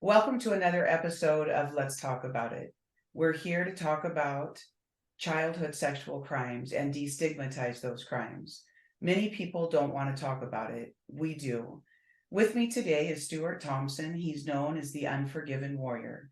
Welcome to another episode of Let's Talk About It. We're here to talk about childhood sexual crimes and destigmatize those crimes. Many people don't want to talk about it. We do. With me today is Stewart Thomspon. He's known as the Unforgiven Warrior.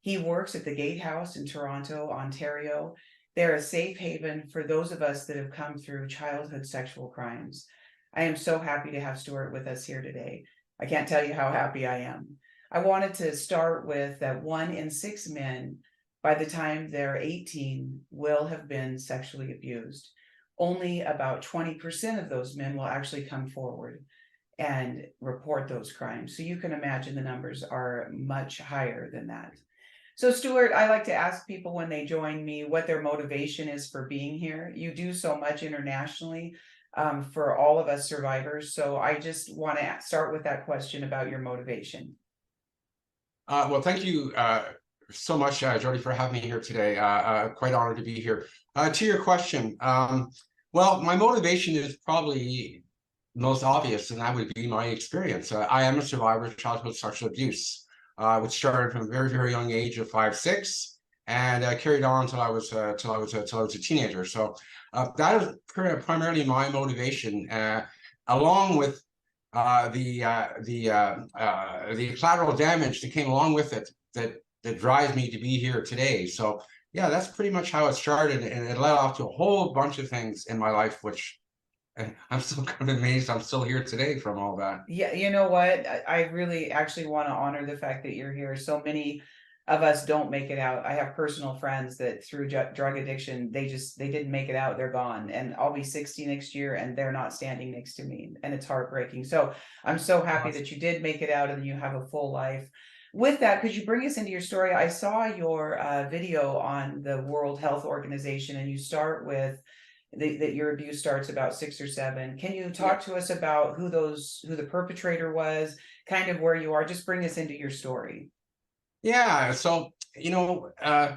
He works at the Gatehouse in Toronto, Ontario. They're a safe haven for those of us that have come through childhood sexual crimes. I am so happy to have Stewart with us here today. I can't tell you how happy I am. I wanted to start with that 1 in 6 men, by the time they're 18, will have been sexually abused. Only about 20% of those men will actually come forward and report those crimes. So you can imagine the numbers are much higher than that. So Stewart, I like to ask people when they join me what their motivation is for being here. You do so much internationally for all of us survivors. So I just want to start with that question about your motivation. Well, thank you so much, Jody, for having me here today. Quite honored to be here. To your question, well, my motivation is probably most obvious, and that would be my experience. I am a survivor of childhood sexual abuse, which started from a very, very young age of 5, 6, and carried on till I was a teenager. So that is primarily my motivation, along with the collateral damage that came along with it that drives me to be here today. So yeah, that's pretty much how it started, and it led off to a whole bunch of things in my life, which I'm still kind of amazed I'm still here today from all that. Yeah, you know what? I really actually want to honor the fact that you're here. So many of us don't make it out. I have personal friends that through drug addiction, they didn't make it out. They're gone. And I'll be 60 next year and they're not standing next to me. And it's heartbreaking. So I'm so happy that you did make it out and you have a full life. With that, could you bring us into your story? I saw your video on the World Health Organization, and you start with that your abuse starts about 6 or 7. Can you talk to us about who the perpetrator was, kind of where you are? Just bring us into your story. Yeah, so I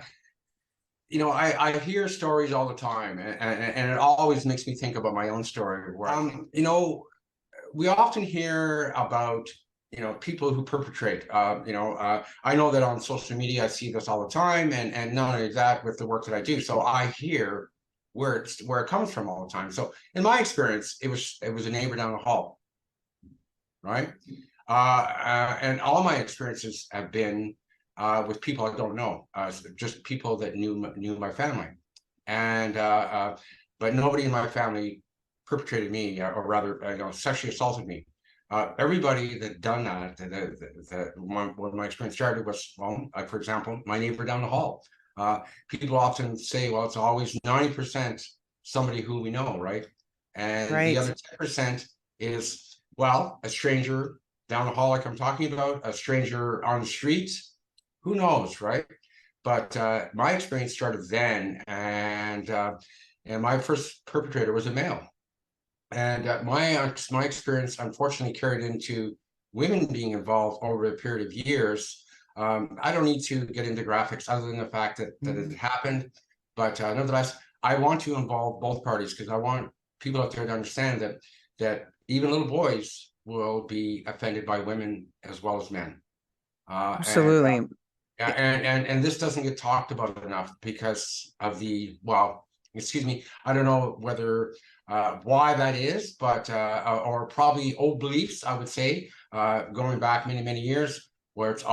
hear stories all the time, and it always makes me think about my own story. Where we often hear about people who perpetrate. I know that on social media I see this all the time, and not only that, with the work that I do, so I hear where it comes from all the time. So in my experience, it was a neighbor down the hall, right? And all my experiences have been with people I don't know, just people that knew my family, and but nobody in my family perpetrated me, or rather, sexually assaulted me. Everybody that done that, when my experience started was, well, like for example, my neighbor down the hall. People often say, well, it's always 90% somebody who we know, right? And the other 10% is, well, a stranger down the hall, like I'm talking about, a stranger on the street. Who knows, right? But my experience started then, and my first perpetrator was a male. And my experience, unfortunately, carried into women being involved over a period of years. I don't need to get into graphics other than the fact that it happened. But nevertheless, I want to involve both parties, because I want people out there to understand that even little boys will be offended by women as well as men. Absolutely. And this doesn't get talked about enough because of I don't know whether why that is, but or probably old beliefs, I would say, going back many, many years, where it's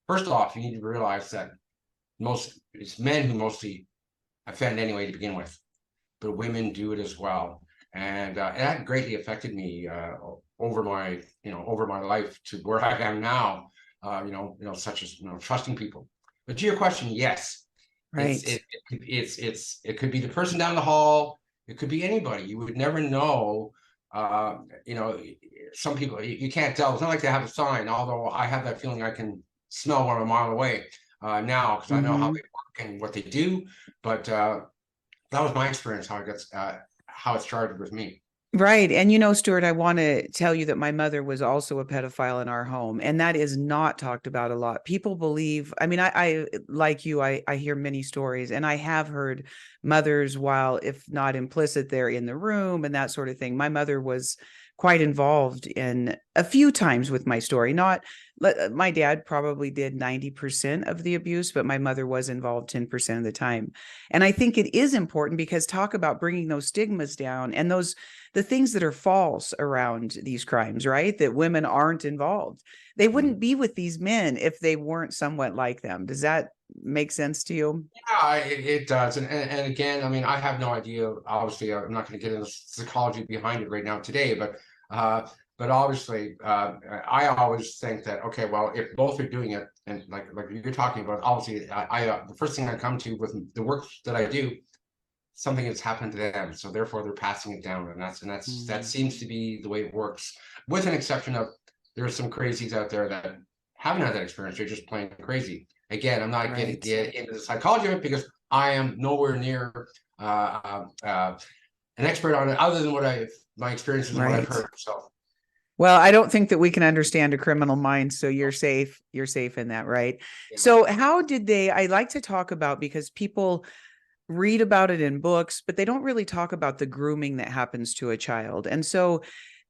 first off, you need to realize that it's men who mostly offend anyway to begin with, but women do it as well. And that greatly affected me over my life to where I am now. Such as trusting people. But to your question, yes, right. It could be the person down the hall. It could be anybody. You would never know. Some people you can't tell. It's not like they have a sign. Although I have that feeling I can smell one a mile away now, because I know how they work and what they do. But that was my experience. How it started with me. Right. And Stewart, I want to tell you that my mother was also a pedophile in our home, and that is not talked about a lot. People believe, I mean, I like you, I hear many stories, and I have heard mothers, while if not implicit, they're in the room and that sort of thing. My mother was quite involved in a few times with my story. Not my dad probably did 90% of the abuse, but my mother was involved 10% of the time. And I think it is important because talk about bringing those stigmas down and the things that are false around these crimes, right? That women aren't involved. They wouldn't be with these men if they weren't somewhat like them. Does that make sense to you? Yeah, it does. And again, I mean, I have no idea. Obviously, I'm not going to get into psychology behind it right now today, uh, but obviously, I always think that, okay, well, if both are doing it, and like you're talking about, obviously, the first thing I come to with the work that I do, something has happened to them, so therefore they're passing it down, that seems to be the way it works, with an exception of there are some crazies out there that haven't had that experience. They're just plain crazy. Again, I'm not getting Right. into the psychology of it because I am nowhere near an expert on it, other than my experiences and what I've Right. heard. So, Well, I don't think that we can understand a criminal mind, so you're safe. You're safe in that, right? yeah. So, how did they? I like to talk about because people read about it in books, but they don't really talk about the grooming that happens to a child. And so,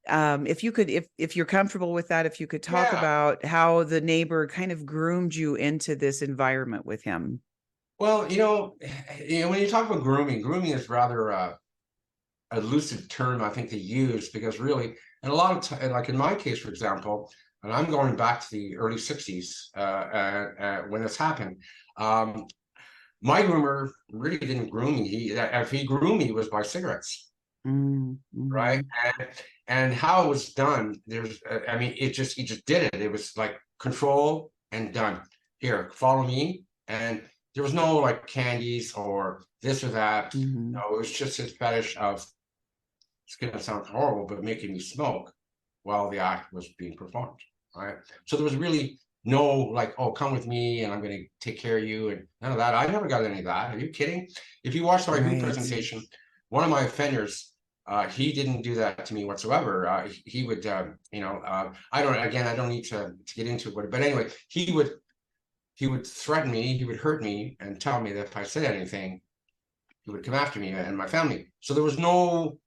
if you could, if you're comfortable with that, if you could talk Yeah. about how the neighbor kind of groomed you into this environment with him. Well, when you talk about grooming is rather elusive term I think they use, because really, and a lot of time, like in my case, for example, and I'm going back to the early 60s when this happened. Um, my groomer really didn't groom me. If he groomed me, it was by cigarettes, right? Mm-hmm. And how it was done, I mean, he just did it. It was like control and done. Here, follow me. And there was no like candies or this or that. Mm-hmm. No, it was just his fetish of, it's going to sound horrible, but making me smoke while the act was being performed. Right. So there was really no like, oh, come with me and I'm going to take care of you and none of that. I never got any of that. Are you kidding? If you watched my Who Right. presentation, one of my offenders, he didn't do that to me whatsoever. He would, I don't need to get into it, but anyway, he would threaten me, he would hurt me and tell me that if I said anything, he would come after me and my family. So there was no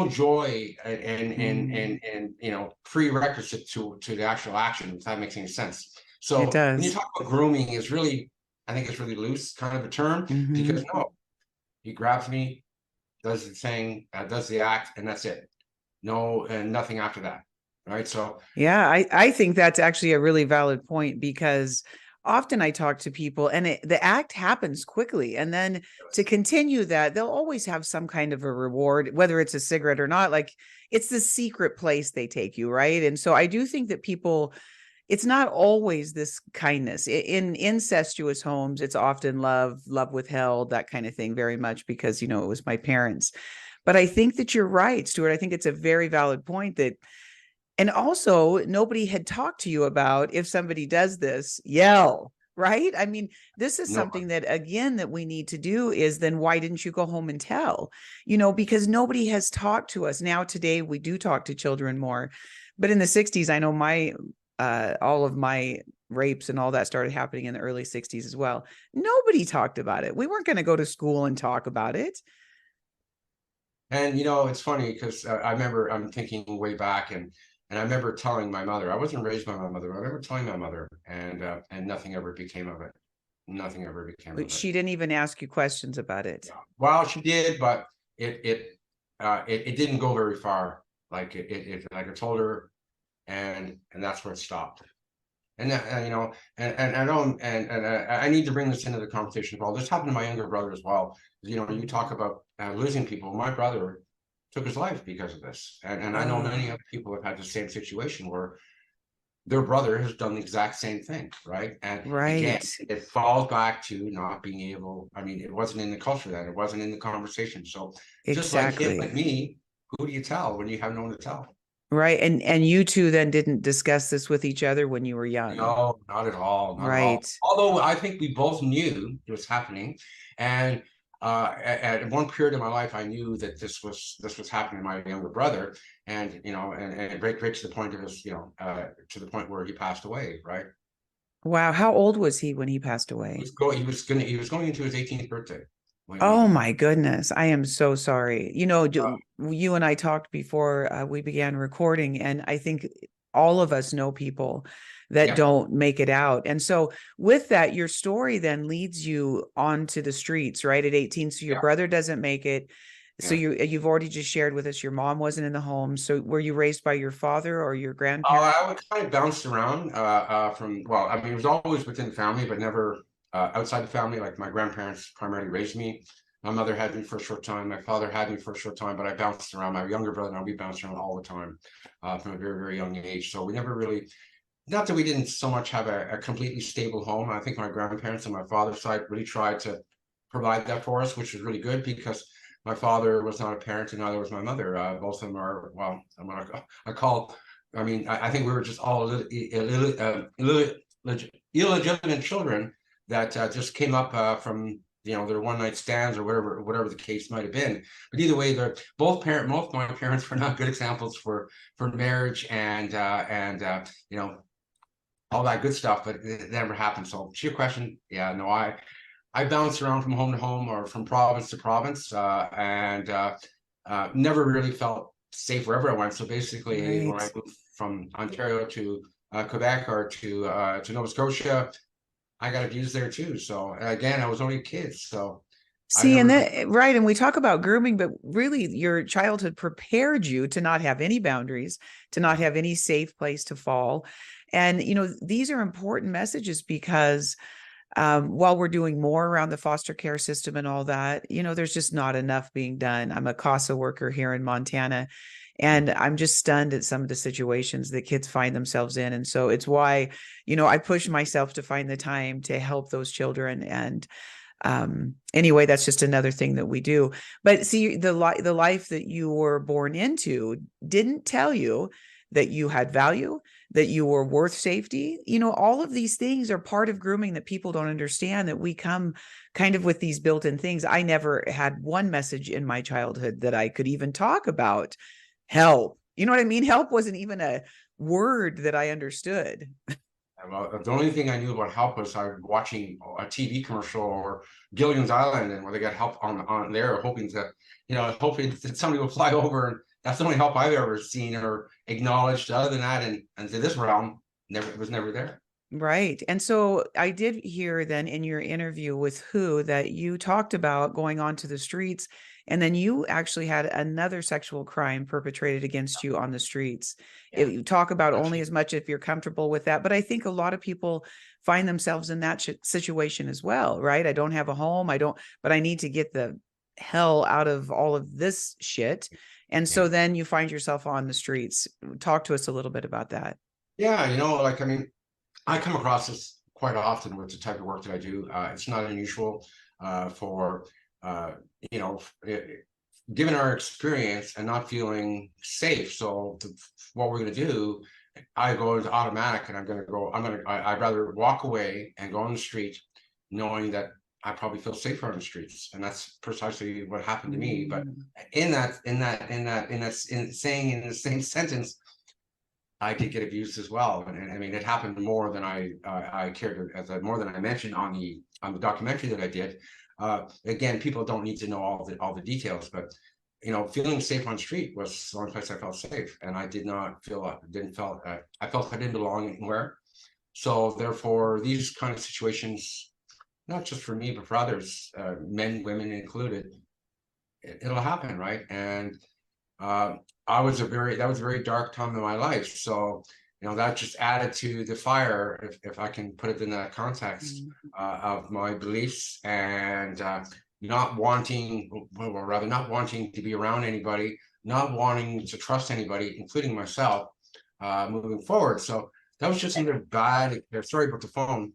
joy Mm-hmm. and prerequisite to the actual action, if that makes any sense. It So when you does. talk about grooming, I think it's really loose kind of a term, Mm-hmm. because no, he grabs me, does the thing, does the act, and that's it. No, and nothing after that. Right. So Yeah, I think that's actually a really valid point because often I talk to people and the act happens quickly. And then to continue that, they'll always have some kind of a reward, whether it's a cigarette or not. Like it's the secret place they take you, right? And so I do think that people, it's not always this kindness. In incestuous homes, it's often love, love withheld, that kind of thing, very much because, it was my parents. But I think that you're right, Stuart. I think it's a very valid point that and also, nobody had talked to you about if somebody does this, yell, right? I mean, this is no. something that, again, that we need to do is then why didn't you go home and tell? Because nobody has talked to us. Now, today, we do talk to children more. But in the 60s, I know all of my rapes and all that started happening in the early 60s as well. Nobody talked about it. We weren't going to go to school and talk about it. And it's funny because I remember, I'm thinking way back, and I remember telling my mother. I wasn't raised by my mother. I remember telling my mother, and nothing ever became of it. Nothing ever became of it. She didn't even ask you questions about it. Yeah. Well, she did, but it didn't go very far. Like I told her, and that's where it stopped. And that, and I don't, and I need to bring this into the conversation as well. This happened to my younger brother as well. You talk about losing people. My brother took his life because of this, and I know many Uh, other people have had the same situation where their brother has done the exact same thing, right? And again, right. it falls back to not being able. I mean, it wasn't in the culture then; it wasn't in the conversation. So just like him, like Exactly. me, who do you tell when you have no one to tell? Right. And you two then didn't discuss this with each other when you were young. No, not at all, not at all. Right. Although I think we both knew it was happening, and at one period in my life, I knew that this was happening to my younger brother, and and it right to the point of his, to the point where he passed away. Right? Wow. How old was he when he passed away? He was going into his 18th birthday. when we Oh do. my goodness. I am so sorry. You know, Uh, you and I talked before we began recording, and I think all of us know people that yep. don't make it out. And so, with that, your story then leads you onto the streets, right? At 18. So your Yeah. brother doesn't make it. So Yeah. you've already just shared with us your mom wasn't in the home. So were you raised by your father or your grandparents? I would kind of bounce around from, well, I mean, it was always within the family, but never outside the family. Like my grandparents primarily raised me. My mother had me for a short time. My father had me for a short time, but I bounced around. My younger brother and I, we bounced around all the time from a very, very young age. So we never really, not that we didn't so much have a completely stable home. I think my grandparents on my father's side really tried to provide that for us, which was really good because my father was not a parent and neither was my mother. Both of them are, well, I call, I mean, I think we were just all illegitimate children that just came up from, you know, their one night stands or whatever the case might have been. But either way, they're both my parents were not good examples for marriage and you know, all that good stuff, but it never happened. So to your question, yeah, no, I bounce around from home to home or from province to province, and never really felt safe wherever I went. So basically, when I Right. moved from Ontario to Quebec or to Nova Scotia, I got abused there too. So again, I was only a kid, so I See, and never. that right, and we talk about grooming, but really your childhood prepared you to not have any boundaries, to not Yeah, have any safe place to fall. And you know, these are important messages because while we're doing more around the foster care system and all that, you know, there's just not enough being done. I'm a CASA worker here in Montana, yeah, and I'm just stunned at some of the situations that kids find themselves in. And so it's why, you know, I push myself to find the time to help those children. And anyway, that's just another thing that we do. But see, the life that you were born into didn't tell you that you had value, that you were worth safety. You know, all of these things are part of grooming that people don't understand, that we come kind of with these built-in things. I never had one message in my childhood that I could even talk about help. You know what I mean? Help wasn't even a word that I understood. well, the only thing I knew about help was I was watching a TV commercial or Gilligan's Island, and where they got help on there, hoping to, you know, hoping that somebody will fly over. And that's the only help I've ever seen or acknowledged. Other than that, and to this realm, never, it was never there. Right. And so I did hear then in your interview with Who that you talked about going onto the streets, and then you actually had another sexual crime perpetrated against you on the streets. Yeah, You talk about only actually, as much if you're comfortable with that, but I think a lot of people find themselves in that situation as well, right? I don't have a home, I don't, but I need to get the hell out of all of this shit. And yeah. so then you find yourself on the streets. Talk to us a little bit about that. Yeah, you know, like I mean, I come across this quite often with the type of work that I do. It's not unusual for uh, you know, given our experience and not feeling safe. So what we're going to do, I go into automatic, and I'm going to go. I'd rather walk away and go on the street, knowing that I probably feel safer on the streets, and that's precisely what happened to me. But Mm. in saying in the same sentence, I did get abused as well, and I mean it happened more than I cared to, more than I mentioned on the documentary that I did. Again, people don't need to know all the details, but you know, feeling safe on the street was the only place I felt safe, and I did not feel didn't felt I felt I didn't belong anywhere. So therefore, these kind of situations, not just for me but for others, men, women included, it'll happen, right? And uh, that was a very dark time in my life. So, you know, that just added to the fire, if I can put it in that context, Mm. of my beliefs and not wanting, or rather not wanting to be around anybody, not wanting to trust anybody, including myself, moving forward. So that was just another bad, sorry about the phone.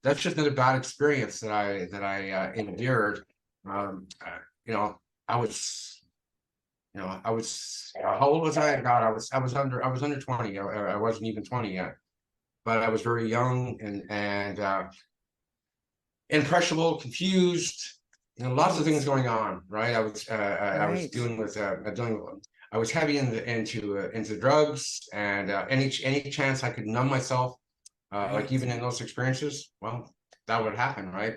That's just another bad experience that I endured. You know, I was I was how old was I? God, I was under 20. I wasn't even 20 yet, but I was very young and impressionable, confused. You know, lots of things Right. going on. Right. I was Right. dealing with I was heavy into drugs, and any chance I could numb myself, like Right. even in those experiences, well, that would happen, right?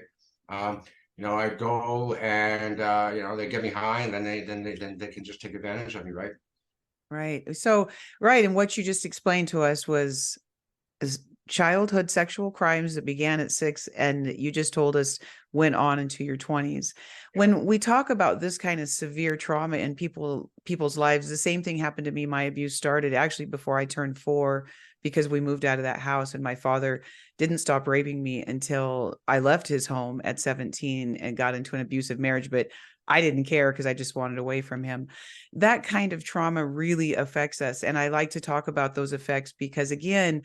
Um, I'd go and they get me high, and then they can just take advantage of me, right? Right. So, right. And what you just explained to us was is childhood sexual crimes that began at 6 and you just told us went on into your 20s. Yeah. When we talk about this kind of severe trauma in people's lives, the same thing happened to me. My abuse started actually before I turned 4 because we moved out of that house and my father didn't stop raping me until I left his home at 17 and got into an abusive marriage, but I didn't care because I just wanted away from him. That kind of trauma really affects us, and I like to talk about those effects because again,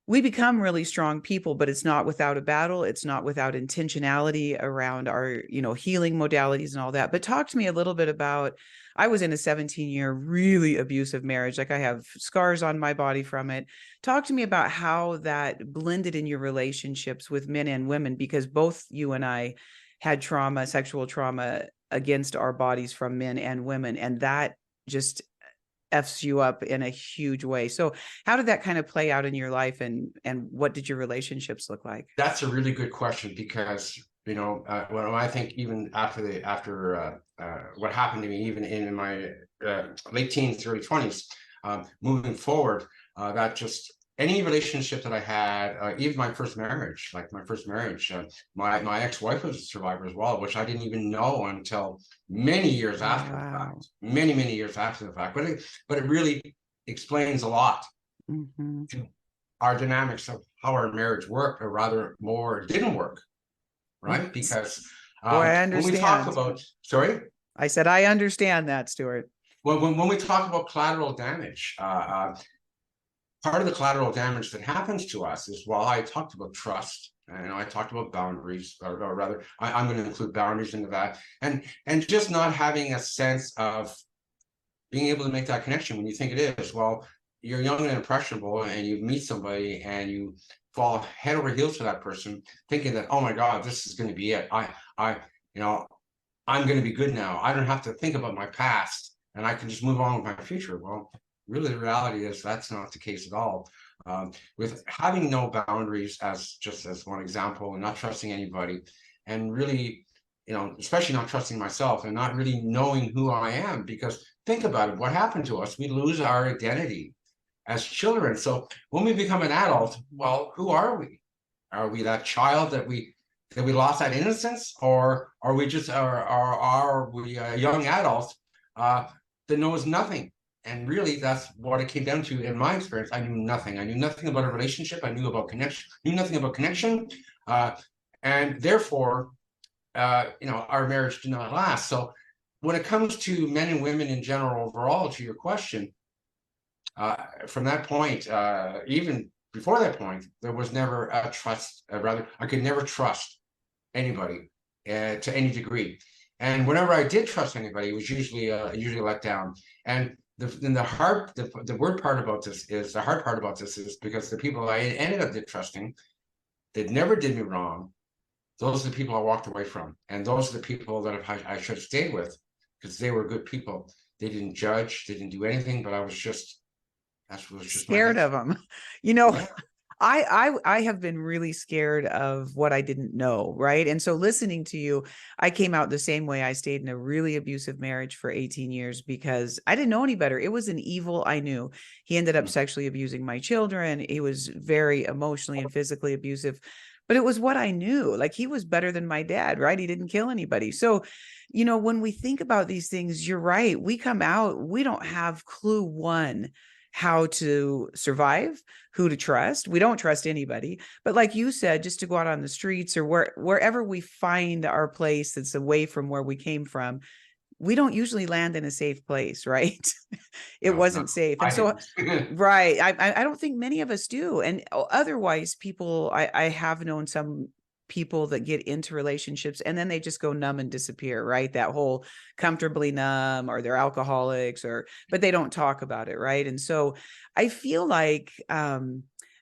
we become really strong people, but it's not without a battle. It's not without intentionality around our, healing modalities and all that. But talk to me a little bit about, I was in a 17-year really abusive marriage. Like I have scars on my body from it. Talk to me about how that blended in your relationships with men and women, because both you and I had trauma, sexual trauma against our bodies from men and women. And that just F's you up in a huge way. So how did that kind of play out in your life and what did your relationships look like? That's a really good question because when I think even after what happened to me, even in my late teens, early 20s, moving forward, that just any relationship that I had, even my first marriage, my ex-wife was a survivor as well, which I didn't even know until many years Oh, after the wow. fact, many years after the fact. But it really explains a lot Mm-hmm. to our dynamics of how our marriage worked, or rather more didn't work, right? Yes. Because Boy, I when we talk understand. about, sorry, I said, I understand that, Stewart. when we talk about collateral damage, part of the collateral damage that happens to us is, while I talked about trust, and I talked about boundaries, or rather, I'm going to include boundaries into that, and just not having a sense of being able to make that connection when you think it is. Well, you're young and impressionable, and you meet somebody, and you fall head over heels for that person, thinking that, oh my God, this is going to be it. I, you know, I'm going to be good now. I don't have to think about my past, and I can just move on with my future. Well, really, the reality is that's not the case at all. With having no boundaries, as just as one example, and not trusting anybody, and really, especially not trusting myself, and not really knowing who I am, because think about it, what happened to us? We lose our identity as children. So when we become an adult, well, who are we? Are we that child that we lost that innocence, or are we just are we a young adult that knows nothing? And really, that's what it came down to in my experience. I knew nothing. I knew nothing about a relationship. I knew about connection. Knew nothing about connection, uh, and therefore, our marriage did not last. So, when it comes to men and women in general, overall, to your question, from that point, even before that point, there was never a trust. Rather, I could never trust anybody to any degree. And whenever I did trust anybody, it was usually let down. And the word part about this is the hard part about this is because the people I ended up trusting that never did me wrong, those are the people I walked away from, and those are the people that I should have stayed with, because they were good people. They didn't judge, they didn't do anything, but that was just my Scared head. of them. You know, Yeah. I have been really scared of what I didn't know, right? And so listening to you, I came out the same way. I stayed in a really abusive marriage for 18 years because I didn't know any better. It was an evil I knew. He ended up sexually abusing my children. He was very emotionally and physically abusive, but it was what I knew. Like he was better than my dad, right? He didn't kill anybody. So, when we think about these things, you're right. We come out, we don't have clue one how to survive, who to trust. We don't trust anybody. But like you said, just to go out on the streets or wherever we find our place that's away from where we came from, we don't usually land in a safe place, right? It No, no, wasn't safe. And I so, didn't. right. I don't think many of us do. And otherwise, people, I have known some people that get into relationships and then they just go numb and disappear, right? That whole comfortably numb, or they're alcoholics, but they don't talk about it, right? And so I feel like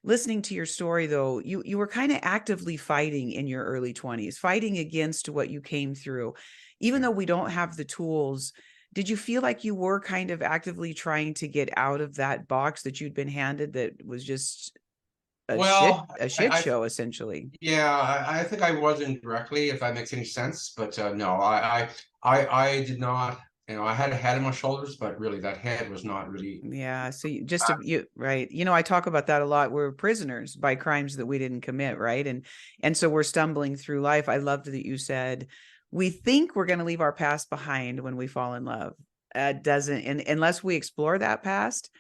listening to your story though, you were kind of actively fighting in your early 20s, fighting against what you came through. Even though we don't have the tools, did you feel like you were kind of actively trying to get out of that box that you'd been handed that was just Well, a I, shit I show essentially. yeah, I think I was indirectly, if that makes any sense. But no, I did not. I had a head on my shoulders, but really, that head was not really. Yeah, so you right. I talk about that a lot. We're prisoners by crimes that we didn't commit, right? And so we're stumbling through life. I loved that you said we think we're going to leave our past behind when we fall in love. Doesn't and unless we explore that past,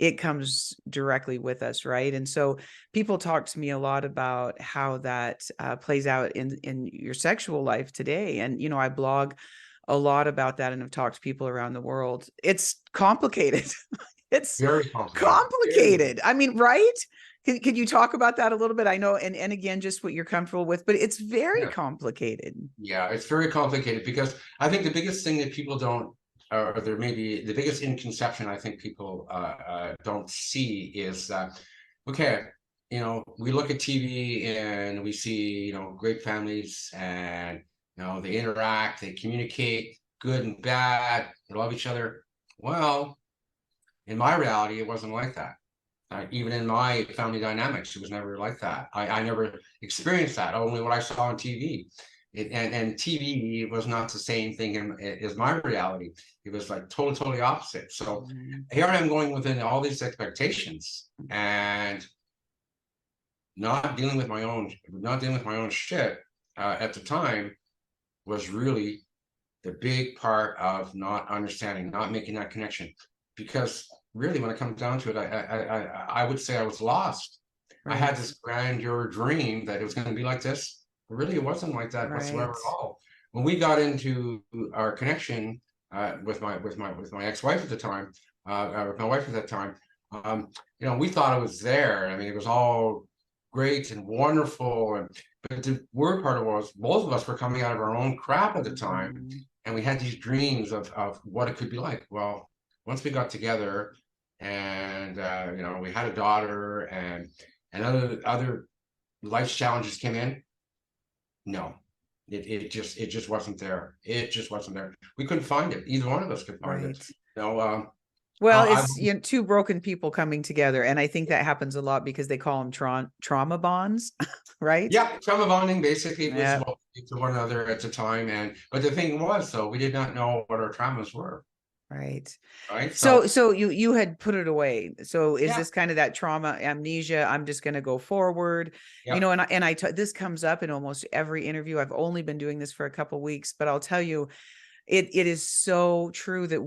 it comes directly with us, right? And so people talk to me a lot about how that plays out in your sexual life today. And I blog a lot about that and have talked to people around the world. It's complicated. It's Very complicated. Very, complicated. I mean, right? Can you talk about that a little bit? I know, and again, just what you're comfortable with, but it's very yeah, complicated. yeah. It's very complicated because I think the biggest thing that people don't, or there may be the biggest misconception I think people don't see is that, okay, we look at TV and we see, great families and, they interact, they communicate, good and bad, they love each other. Well, in my reality, it wasn't like that. Even in my family dynamics, it was never like that. I never experienced that, only what I saw on TV. And TV was not the same thing as my reality. It was like totally opposite. So Mhm. here I am going within all these expectations and not dealing with my own shit at the time was really the big part of not understanding, not making that connection. Because really, when it comes down to it, I would say I was lost. I had Right, this grandeur dream that it was going to be like this, but really, it wasn't like that whatsoever right. at all. When we got into our connection with my ex-wife at the time, with my wife at that time, we thought it was there. I mean, it was all great and wonderful, but the word part of it was both of us were coming out of our own crap at the time, Mhm. and we had these dreams of what it could be like. Well, once we got together and we had a daughter and other life challenges came in, no, it just wasn't there. It just wasn't there. We couldn't find it. Either one of us could find it. Right. You know, Well, I it's two broken people coming together, and I think that happens a lot because they call them trauma bonds, right? yeah, trauma bonding basically was Yeah, what we did to one another at the time, and but the thing was, though, we did not know what our traumas were, right. right? So So so you had put it away. So is yeah, this kind of that trauma amnesia? I'm just going to go forward, yeah, and this comes up in almost every interview. I've only been doing this for a couple weeks, but I'll tell you, it is so true that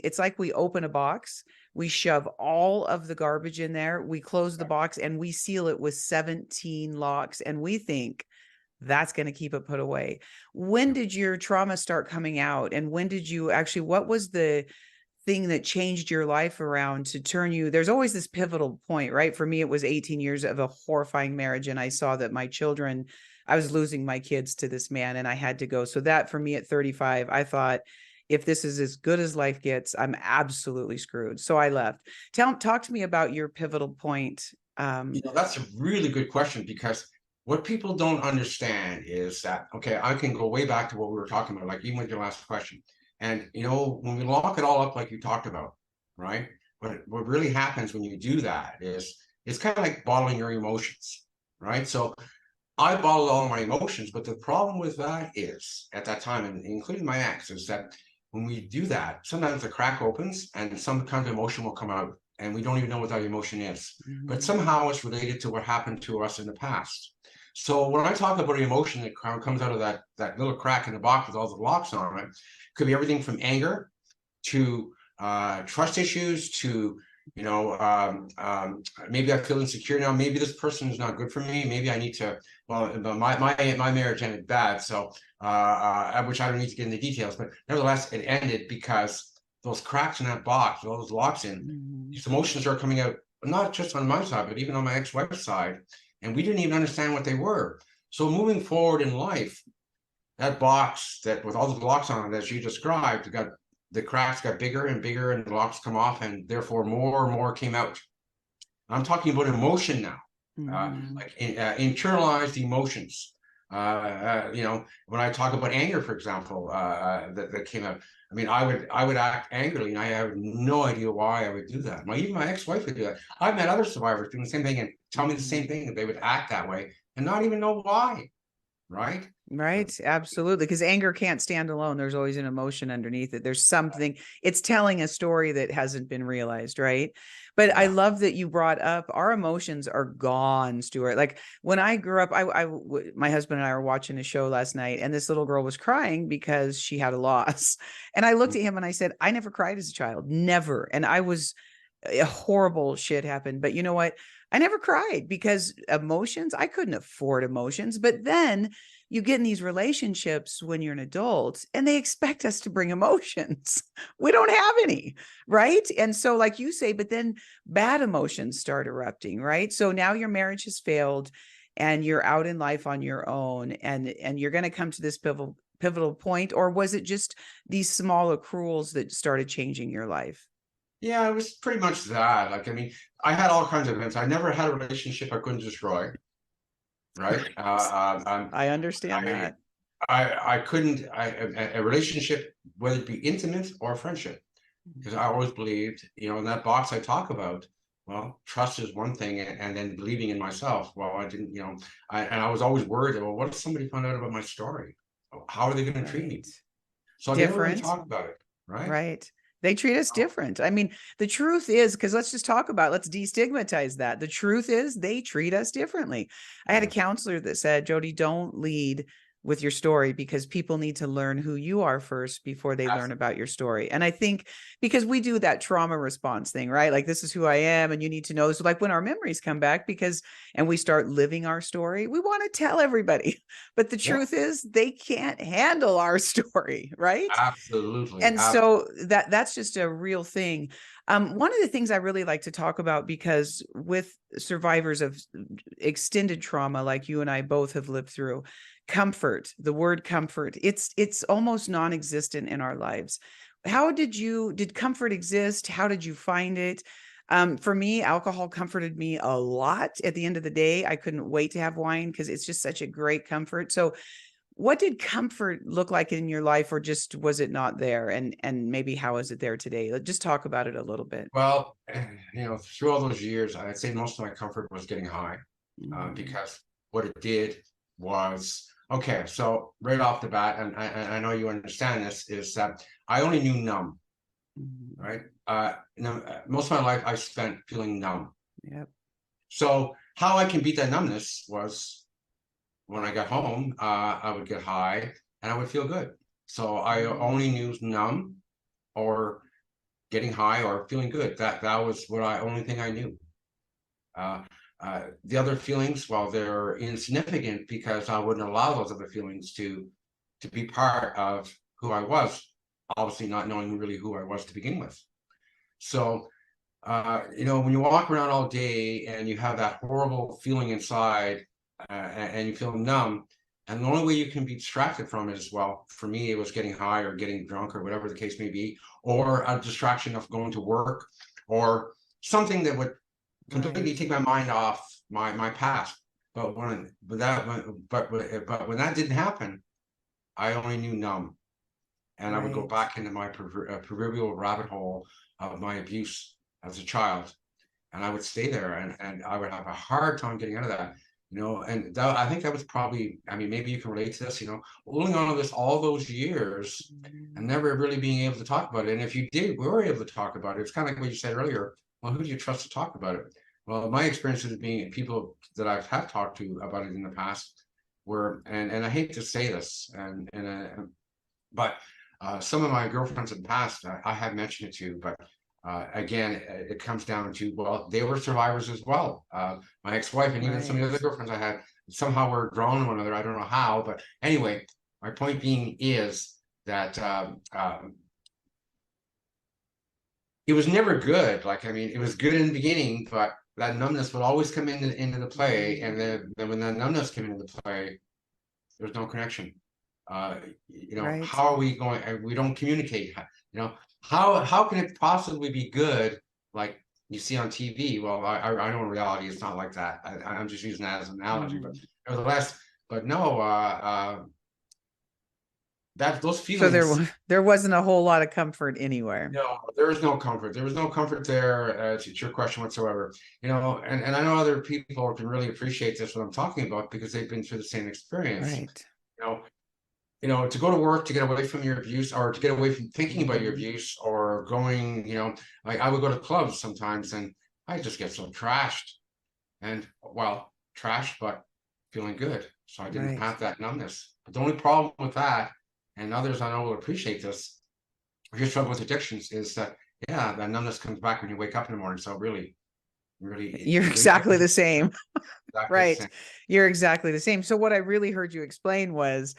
it's like we open a box, we shove all of the garbage in there, we close the box, and we seal it with 17 locks, and we think that's going to keep it put away. When yeah. did your trauma start coming out, and when did you actually, what was the thing that changed your life around to turn you? There's always this pivotal point, right? For me, it was 18 years of a horrifying marriage, and I saw that I was losing my kids to this man, and I had to go. So that for me at 35, I thought, if this is as good as life gets, I'm absolutely screwed. So I left. Talk to me about your pivotal point. That's a really good question because what people don't understand is that, okay, I can go way back to what we were talking about, like even with your last question. And, when we lock it all up, like you talked about, right? What really happens when you do that is it's kind of like bottling your emotions, right? So I bottled all my emotions, but the problem with that is at that time, and including my ex, is that when we do that, sometimes the crack opens and some kind of emotion will come out, and we don't even know what that emotion is. But Mhm. somehow it's related to what happened to us in the past. So when I talk about emotion that comes out of that little crack in the box with all the locks on it, could be everything from anger to trust issues to maybe I feel insecure now. Maybe this person is not good for me. Maybe I need to. Well, my marriage ended bad, so which I don't need to get into details, but nevertheless, it ended because those cracks in that box, all those locks in, Mhm. these emotions are coming out, not just on my side, but even on my ex-wife's side, and we didn't even understand what they were. So moving forward in life, that box that with all the locks on it, as you described, the cracks got bigger and bigger, and the locks come off, and therefore more and more came out. I'm talking about emotion now, Mhm. like internalized emotions. When I talk about anger, for example, that came out, I mean, I would act angrily, and I have no idea why I would do that. Even my ex-wife would do that. I've met other survivors doing the same thing and tell me the same thing, that they would act that way and not even know why, right? Right, absolutely. Because anger can't stand alone. There's always an emotion underneath it. There's something, it's telling a story that hasn't been realized, right? But I Yeah. love that you brought up our emotions are gone, Stuart. Like when I grew up, my husband and I were watching a show last night, and this little girl was crying because she had a loss. And I looked at him and I said, I never cried as a child, never. And I was a horrible shit happened. But you know what? I never cried because emotions, I couldn't afford emotions. But then you get in these relationships when you're an adult and they expect us to bring emotions. We don't have any, right? And so, like you say, but then bad emotions start erupting, right? So now your marriage has failed and you're out in life on your own, and you're going to come to this pivotal point, or was it just these small accruals that started changing your life? Yeah, it was pretty much that. Like, I mean, I had all kinds of events. I never had a relationship I couldn't destroy, right? I understand I, that. I couldn't, a relationship, whether it be intimate or friendship, because I always believed, in that box I talk about, well, trust is one thing, and then believing in myself. Well, I didn't, and I was always worried, well, what if somebody found out about my story? How are they going to treat me? Right. So I never really Different. talked about it, right? Right. They treat us Oh, different. I mean, the truth is, because let's just talk about, let's destigmatize that. The truth is, they treat us differently. I had a yeah. counselor that said, Jody, don't lead with your story because people need to learn who you are first before they learn about your story. And I think because we do that trauma response thing, right? Like, this is who I am, and you need to know. So, like, when our memories come back, and we start living our story, we want to tell everybody. But the Yeah, truth is, they can't handle our story, right? absolutely. And so that's just a real thing. One of the things I really like to talk about, because with survivors of extended trauma, like you and I both have lived through, comfort, the word comfort, it's almost non-existent in our lives. How did comfort exist? How did you find it? For me, alcohol comforted me a lot. At the end of the day, I couldn't wait to have wine because it's just such a great comfort. So what did comfort look like in your life, or just was it not there? And maybe how is it there today? Just talk about it a little bit. Well, through all those years, I'd say most of my comfort was getting high, Mhm. because what it did was, okay. So right off the bat, and I know you understand this, is that I only knew numb, Mhm. right? Most of my life I spent feeling numb. Yep. So how I can beat that numbness was when I got home, I would get high and I would feel good. So I only Mhm. knew numb or getting high or feeling good. That was what I only thing I knew. Uh, the other feelings, well, they're insignificant because I wouldn't allow those other feelings to be part of who I was, obviously not knowing really who I was to begin with. So, when you walk around all day and you have that horrible feeling inside, and you feel numb, and the only way you can be distracted from it is, well, for me, it was getting high or getting drunk or whatever the case may be, or a distraction of going to work, or something that would completely Right. take my mind off my past. But when that didn't happen, I only knew numb, and I would go Right. back into my proverbial rabbit hole of my abuse as a child, and I would stay there, and I would have a hard time getting out of that. And I think that was probably, I mean, maybe you can relate to this, holding on to this all those years and Mhm. never really being able to talk about it. And if you did, we were able to talk about it. It's kind of like what you said earlier. Well, who do you trust to talk about it? Well, my experiences being people that I've have talked to about it in the past were, and I hate to say this, but some of my girlfriends in the past, I have mentioned it to, but again, it comes down to, well, they were survivors as well. My ex-wife and even some of the other Right. girlfriends I had somehow were drawn to one another. I don't know how, but anyway, my point being is that it was never good. Like, I mean, it was good in the beginning, but that numbness would always come into the play, and Mhm. then when that numbness came into the play, there's no connection. Uh, Right. how are we going? We don't communicate. You know, how can it possibly be good? Like you see on TV. Well, I know in reality it's not like that. I'm just using that as an analogy, but Mhm. nevertheless, but no. that those So feelings. there wasn't a whole lot of comfort anywhere. No, there is no comfort. There was no comfort there, to your question whatsoever. And I know other people can really appreciate this what I'm talking about because they've been through the same experience. Right. You know, to go to work to get away from your abuse or to get away from thinking about your Mhm. abuse or going, like I would go to clubs sometimes and I just get so trashed and well, trashed, but feeling good. So I didn't Right. have that numbness. But the only problem with that, and others I know will appreciate this, if you struggle with addictions, is that yeah, that numbness comes back when you wake up in the morning. So really, really, You're it leaves you exactly the same. exactly the Right. same. You're exactly the same. So what I really heard you explain was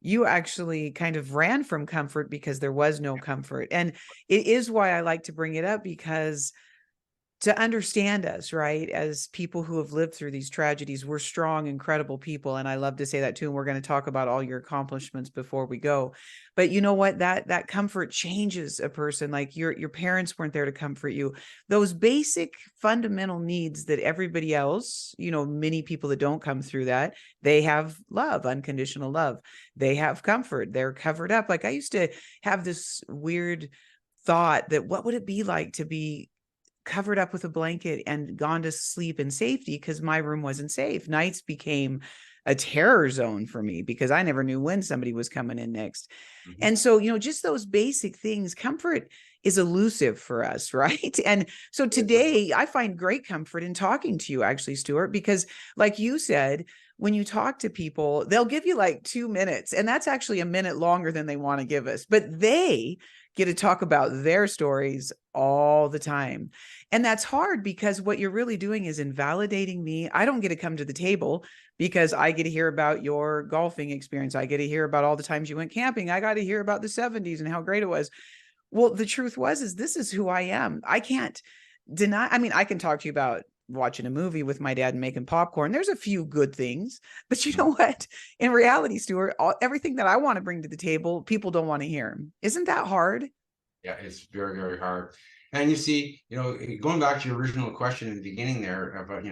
you actually kind of ran from comfort because there was no comfort. And it is why I like to bring it up, because to understand us, right, as people who have lived through these tragedies, we're strong, incredible people. And I love to say that too. And we're going to talk about all your accomplishments before we go. But you know what? That comfort changes a person. Like your parents weren't there to comfort you. Those basic fundamental needs that everybody else, many people that don't come through that, they have love, unconditional love. They have comfort. They're covered up. Like I used to have this weird thought that what would it be like to be covered up with a blanket and gone to sleep in safety, because my room wasn't safe. Nights became a terror zone for me because I never knew when somebody was coming in next. Mhm. And so, just those basic things, comfort is elusive for us, right? And so today I find great comfort in talking to you, actually, Stewart, because like you said, when you talk to people, they'll give you like 2 minutes, and that's actually a minute longer than they want to give us, but they get to talk about their stories all the time. And that's hard because what you're really doing is invalidating me. I don't get to come to the table because I get to hear about your golfing experience. I get to hear about all the times you went camping. I got to hear about the 70s and how great it was. Well, the truth is this is who I am. I can't deny. I mean, I can talk to you about watching a movie with my dad and making popcorn. There's a few good things, but you know what? In reality, Stuart, everything that I want to bring to the table, people don't want to hear. Isn't that hard? Yeah, it's very, very hard. And you see, going back to your original question in the beginning there about,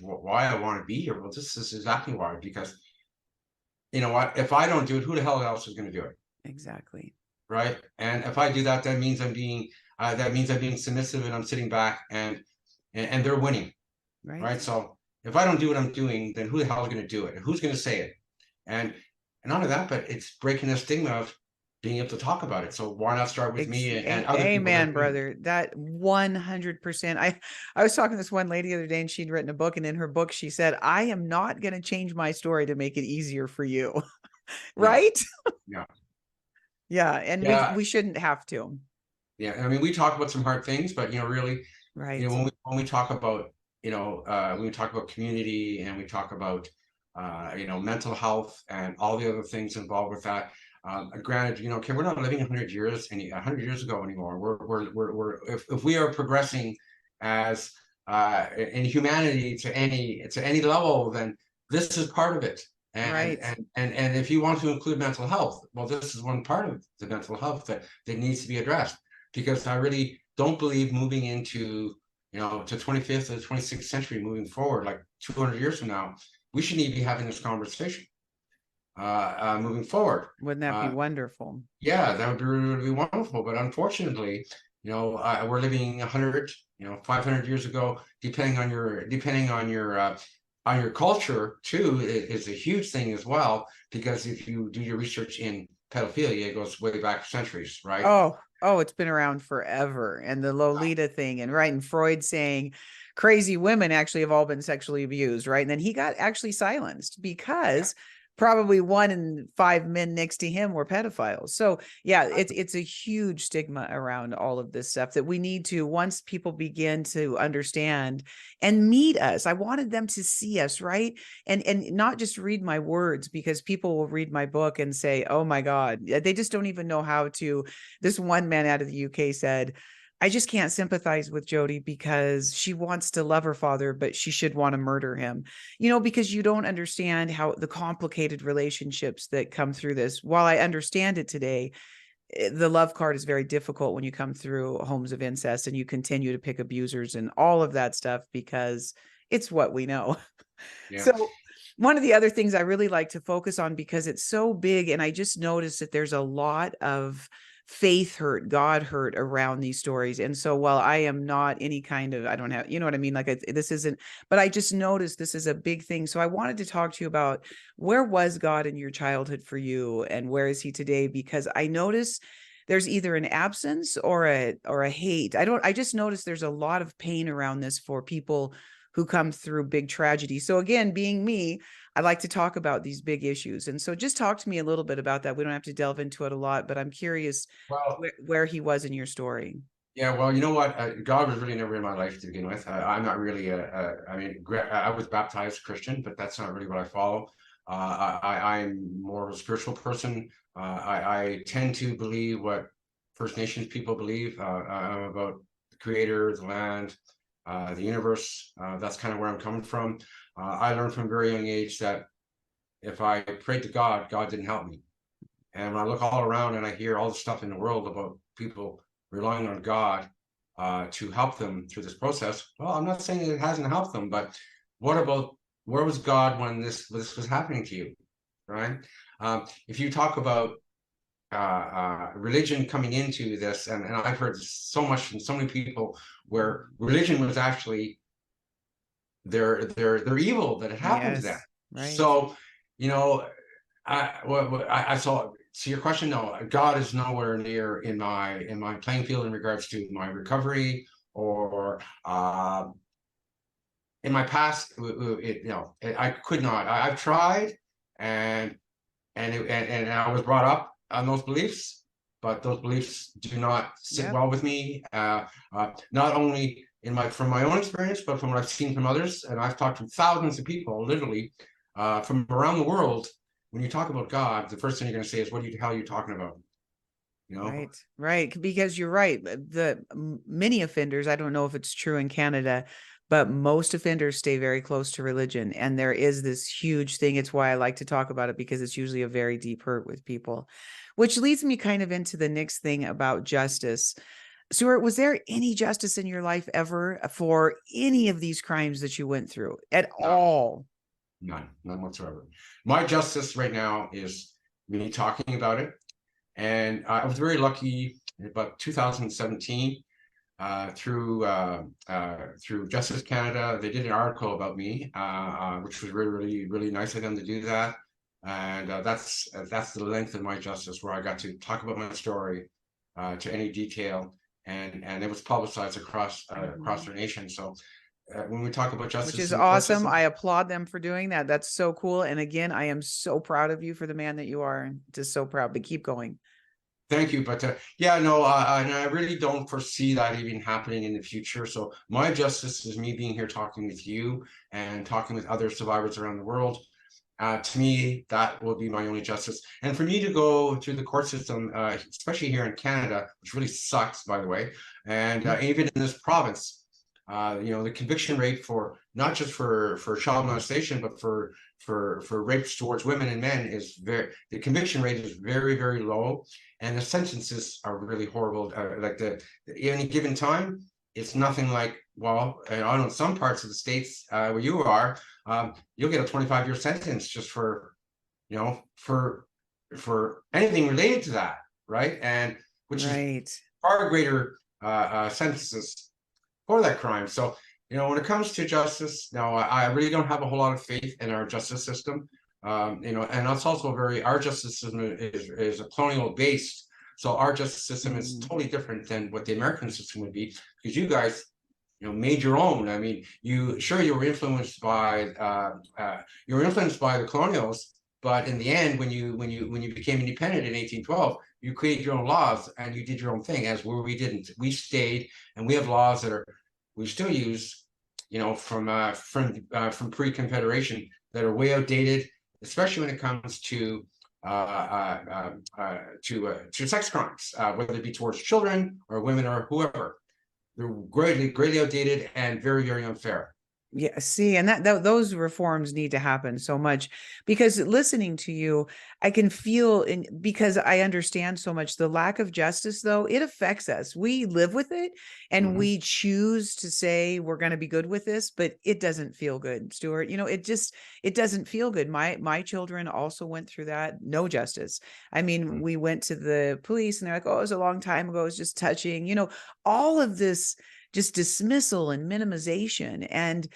why I want to be here. Well, this is exactly why, because you know what, if I don't do it, who the hell else is going to do it? Exactly. Right. And if I do that, that means I'm being submissive and I'm sitting back and they're winning. Right. Right. So if I don't do what I'm doing, then who the hell is going to do it? And who's going to say it? And not only that, but it's breaking the stigma of being able to talk about it. So why not start with me and other people that are Amen, doing it? brother. That 100%. I was talking to this one lady the other day, and she'd written a book, and in her book, she said, "I am not going to change my story to make it easier for you." Yeah. Right? Yeah. Yeah, and we Yeah. we shouldn't have to. Yeah. I mean, we talk about some hard things, but really, Right. when we talk about, when we talk about community and we talk about, mental health and all the other things involved with that. Granted, okay, we're not living 100 years 100 years ago anymore. If we are progressing as in humanity to any level, then this is part of it. And Right. and and and if you want to include mental health, well, this is one part of the mental health that needs to be addressed because I really don't believe moving into to 25th or 26th century moving forward, like 200 years from now, we shouldn't even be having this conversation moving forward. Wouldn't that be Uh, wonderful? yeah, that would be really wonderful. But unfortunately, we're living 100, 500 years ago, depending on your culture too, is a huge thing as well. Because if you do your research in pedophilia, it goes way back centuries, right? Oh, it's been around forever. And the Lolita thing, and right, and Freud saying crazy women actually have all been sexually abused, right? And then he got actually silenced Yeah, because probably 1 in 5 men next to him were pedophiles. So yeah, it's a huge stigma around all of this stuff that we need to, once people begin to understand and meet us. I wanted them to see us, right? And not just read my words, because people will read my book and say, "Oh my God," they just don't even know how to. This one man out of the UK said, "I just can't sympathize with Jody because she wants to love her father, but she should want to murder him." Because you don't understand how the complicated relationships that come through this. While I understand it today, the love card is very difficult when you come through homes of incest and you continue to pick abusers and all of that stuff, because it's what we know. yeah. So one of the other things I really like to focus on, because it's so big, and I just noticed that there's a lot of faith hurt, God hurt around these stories. And so while I am not any kind of, I don't have, you know what I mean? Like this isn't, but I just noticed this is a big thing. So I wanted to talk to you about, where was God in your childhood for you, and where is he today? Because I notice there's either an absence or a hate. I just noticed there's a lot of pain around this for people who come through big tragedy. So again, being me, I like to talk about these big issues. And so just talk to me a little bit about that. We don't have to delve into it a lot, but I'm curious Well, where he was in your story. yeah, well, you know what? God was really never in my life to begin with. I'm not really I mean, I was baptized Christian, but that's not really what I follow. I'm more of a spiritual person. I tend to believe what First Nations people believe about the Creator, the land, the universe. That's kind of where I'm coming from. I learned from a very young age that if I prayed to God, God didn't help me. And when I look all around and I hear all the stuff in the world about people relying on God to help them through this process, well, I'm not saying it hasn't helped them, but what about, where was God when this was happening to you, right? If you talk about religion coming into this, and I've heard so much from so many people where religion was actually they're evil, that it happened to them. Yes, right. So, you know, I saw. So your question, no, God is nowhere near in my playing field in regards to my recovery or in my past. I could not. I've tried, and and I was brought up on those beliefs, but those beliefs do not sit Yep. well with me. Not only from my own experience, but from what I've seen from others, and I've talked to thousands of people, literally, from around the world. When you talk about God, the first thing you're going to say is, "What the hell are you talking about?" You know. Right, right. Because you're right. Many offenders, I don't know if it's true in Canada, but most offenders stay very close to religion. And there is this huge thing. It's why I like to talk about it, because it's usually a very deep hurt with people, which leads me kind of into the next thing about justice. Stewart, was there any justice in your life ever for any of these crimes that you went through at None, all? none whatsoever. My justice right now is me talking about it, and I was very lucky about 2017. Through Justice Canada, they did an article about me, which was really, really, really nice of them to do that. And that's the length of my justice, where I got to talk about my story to any detail, and it was publicized across Mhm. our nation. So when we talk about Which justice is in the court awesome. system, I applaud them for doing that. That's so cool. And again, I am so proud of you for the man that you are. Just so proud, but keep going. thank you. But yeah, no, and I really don't foresee that even happening in the future. So my justice is me being here talking with you and talking with other survivors around the world. To me, that will be my only justice. And for me to go through the court system, especially here in Canada, which really sucks, by the way, and even in this province, the conviction rate for not just for child molestation, but for rapes towards women and men the conviction rate is very, very low, and the sentences are really horrible. Like any given time, it's nothing like, well, I don't know, some parts of the states where you are, you'll get a 25-year sentence just for, for anything related to that, right? And which is Right. far greater sentences for that crime. So, when it comes to justice, no, I really don't have a whole lot of faith in our justice system. And that's also our justice system is a colonial based. So our justice system is Mhm. totally different than what the American system would be, because you guys, made your own. I mean, you were influenced by the colonials, but in the end, when you became independent in 1812, you created your own laws and you did your own thing. As we didn't. We stayed, and we have laws that we still use, from pre-Confederation, that are way outdated, especially when it comes to sex crimes, whether it be towards children or women or whoever. They're greatly outdated and very, very unfair. Yeah, see, and those reforms need to happen so much, because listening to you, I can feel in, because I understand so much the lack of justice, though, it affects us. We live with it and Mhm. we choose to say we're going to be good with this, but it doesn't feel good, Stuart. It doesn't feel good. My children also went through that. No justice. I mean, Mhm. we went to the police and they're like, "Oh, it was a long time ago. It was just touching." All of this just dismissal and minimization. And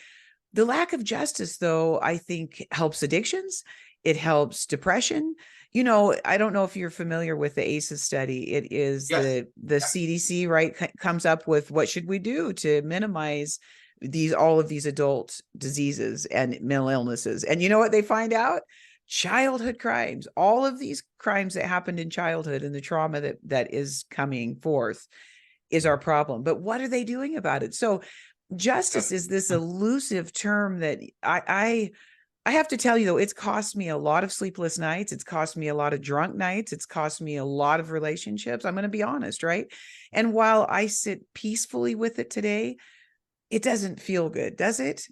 the lack of justice, though, I think helps addictions. It helps depression. I don't know if you're familiar with the ACEs study. It is Yes. the CDC, right, comes up with what should we do to minimize all of these adult diseases and mental illnesses. And you know what they find out? Childhood crimes, all of these crimes that happened in childhood and the trauma that is coming forth is our problem. But what are they doing about it? So justice Yes. is this elusive term that I have to tell you, though, it's cost me a lot of sleepless nights. It's cost me a lot of drunk nights. It's cost me a lot of relationships. I'm going to be honest, right? And while I sit peacefully with it today, it doesn't feel good, does it?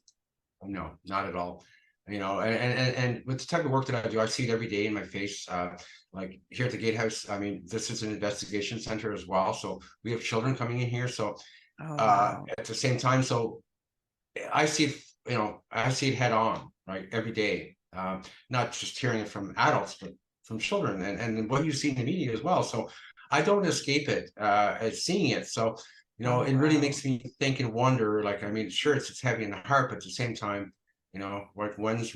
No, not at all. And with the type of work that I do, I see it every day in my face. Like here at the Gatehouse, I mean, this is an investigation center as well. So we have children coming in here. So Oh, wow. at the same time, so I see it, I see it head on, right, every day. Not just hearing it from adults, but from children, and what you see in the media as well. So I don't escape it as seeing it. So Oh, it really wow. makes me think and wonder. Like, I mean, sure, it's heavy in the heart, but at the same time, like when is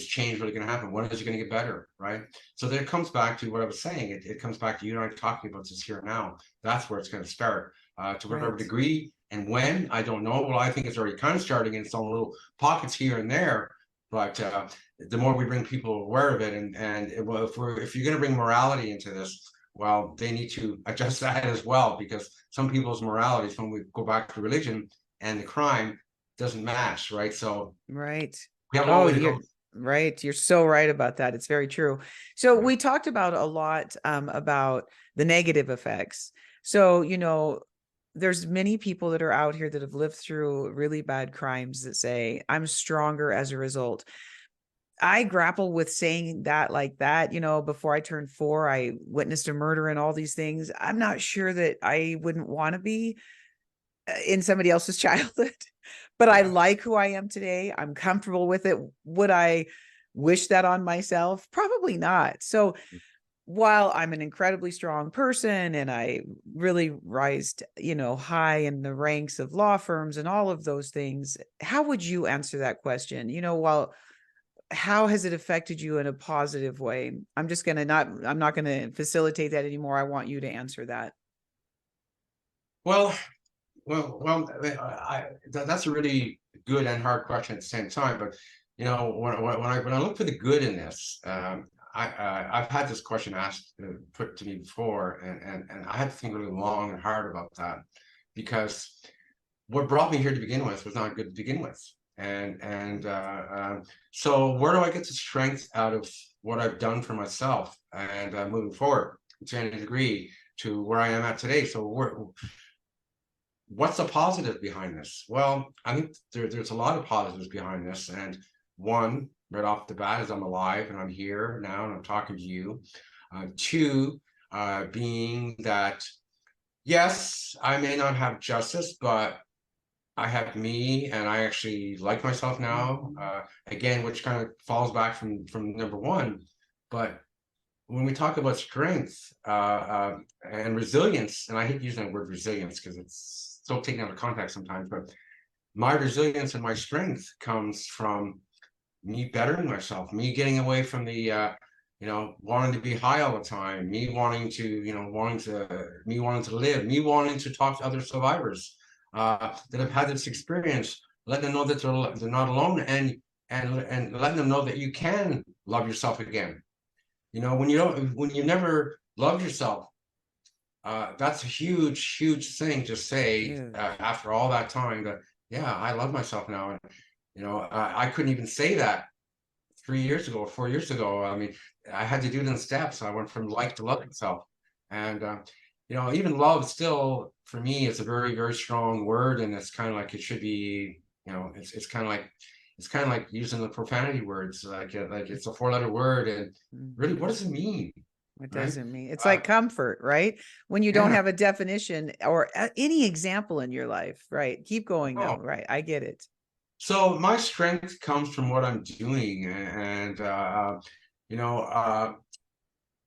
change really going to happen? When is it going to get better, right? So then it comes back to what I was saying. It comes back to you and I talking about this here now. That's where it's going to start. To whatever Right. degree and when, I don't know. Well, I think it's already kind of starting in its own little pockets here and there. But the more we bring people aware of it, and well, if you're going to bring morality into this, well, they need to adjust that as well, because some people's moralities, when we go back to religion and the crime, doesn't match, right? So Right. we have a long Oh, way to you're go. right. You're so right about that. It's very true. So Yeah. we talked about a lot about the negative effects. So, there's many people that are out here that have lived through really bad crimes that say, I'm stronger as a result. I grapple with saying that like that. Before I turned 4, I witnessed a murder and all these things. I'm not sure that I wouldn't want to be in somebody else's childhood, but I Yeah. like who I am today. I'm comfortable with it. Would I wish that on myself? Probably not. So while I'm an incredibly strong person and I really rised, high in the ranks of law firms and all of those things, how would you answer that question? How has it affected you in a positive way? I'm not going to facilitate that anymore. I want you to answer that. Well, that's a really good and hard question at the same time. But when I look for the good in this, I've had this question asked put to me before, and I had to think really long and hard about that, because what brought me here to begin with was not good to begin with, and so where do I get the strength out of what I've done for myself and moving forward to any degree to where I am at today? So what's the positive behind this? Well, I think there's a lot of positives behind this. And one, right off the bat, is I'm alive and I'm here now and I'm talking to you. Two, being that, yes, I may not have justice, but I have me and I actually like myself now. Mhm. Again, which kind of falls back from number one. But when we talk about strength and resilience, and I hate using the word resilience because it's so taken out of context sometimes, but my resilience and my strength comes from me bettering myself, me getting away from the wanting to be high all the time, me wanting to wanting to live, me wanting to talk to other survivors that have had this experience, letting them know that they're not alone, and letting them know that you can love yourself again. When you never loved yourself, that's a huge, huge thing to say Huge. after all that time. That yeah, I love myself now, and I couldn't even say that 3 years ago or 4 years ago. I mean, I had to do it in steps. I went from like to love myself, and even love still for me is a very, very strong word, and it's kind of like it should be. You know, it's kind of like using the profanity words, like it's a 4-letter word, and really, what does it mean, It right? doesn't mean it's like comfort, right? When you don't Yeah. have a definition or any example in your life, right? Keep going though, Oh, right? I get it. so my strength comes from what I'm doing, and you know,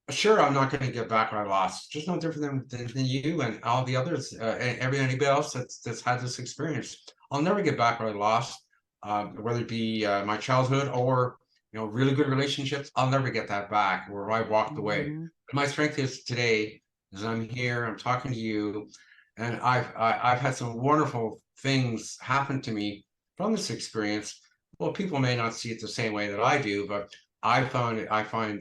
sure, I'm not going to get back what I lost. Just no different than you and all the others, and anybody else that's had this experience. I'll never get back what I lost, whether it be my childhood or really good relationships. I'll never get that back where I walked away. Mhm. But my strength is today, is I'm here, I'm talking to you, and I've had some wonderful things happen to me from this experience. Well, people may not see it the same way that I do, but I find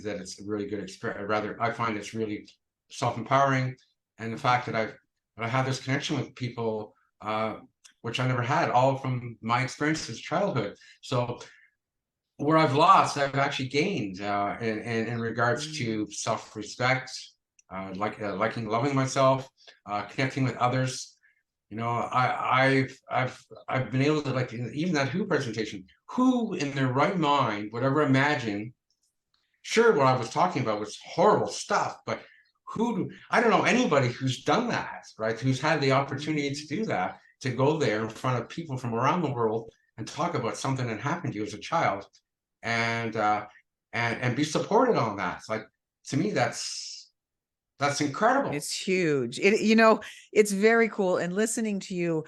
that it's a really good experience. Rather, I find it's really self-empowering, and the fact that I have this connection with people, which I never had, all from my experiences childhood. So where I've lost, I've actually gained in regards to self-respect, loving myself, connecting with others. I've been able to, like, even that Who presentation. Who in their right mind would ever imagine? Sure, what I was talking about was horrible stuff, but I don't know anybody who's done that, right? Who's had the opportunity to do that, to go there in front of people from around the world and talk about something that happened to you as a child, and and be supported on that. It's like, to me, that's incredible. It's huge. It's very cool. And listening to you,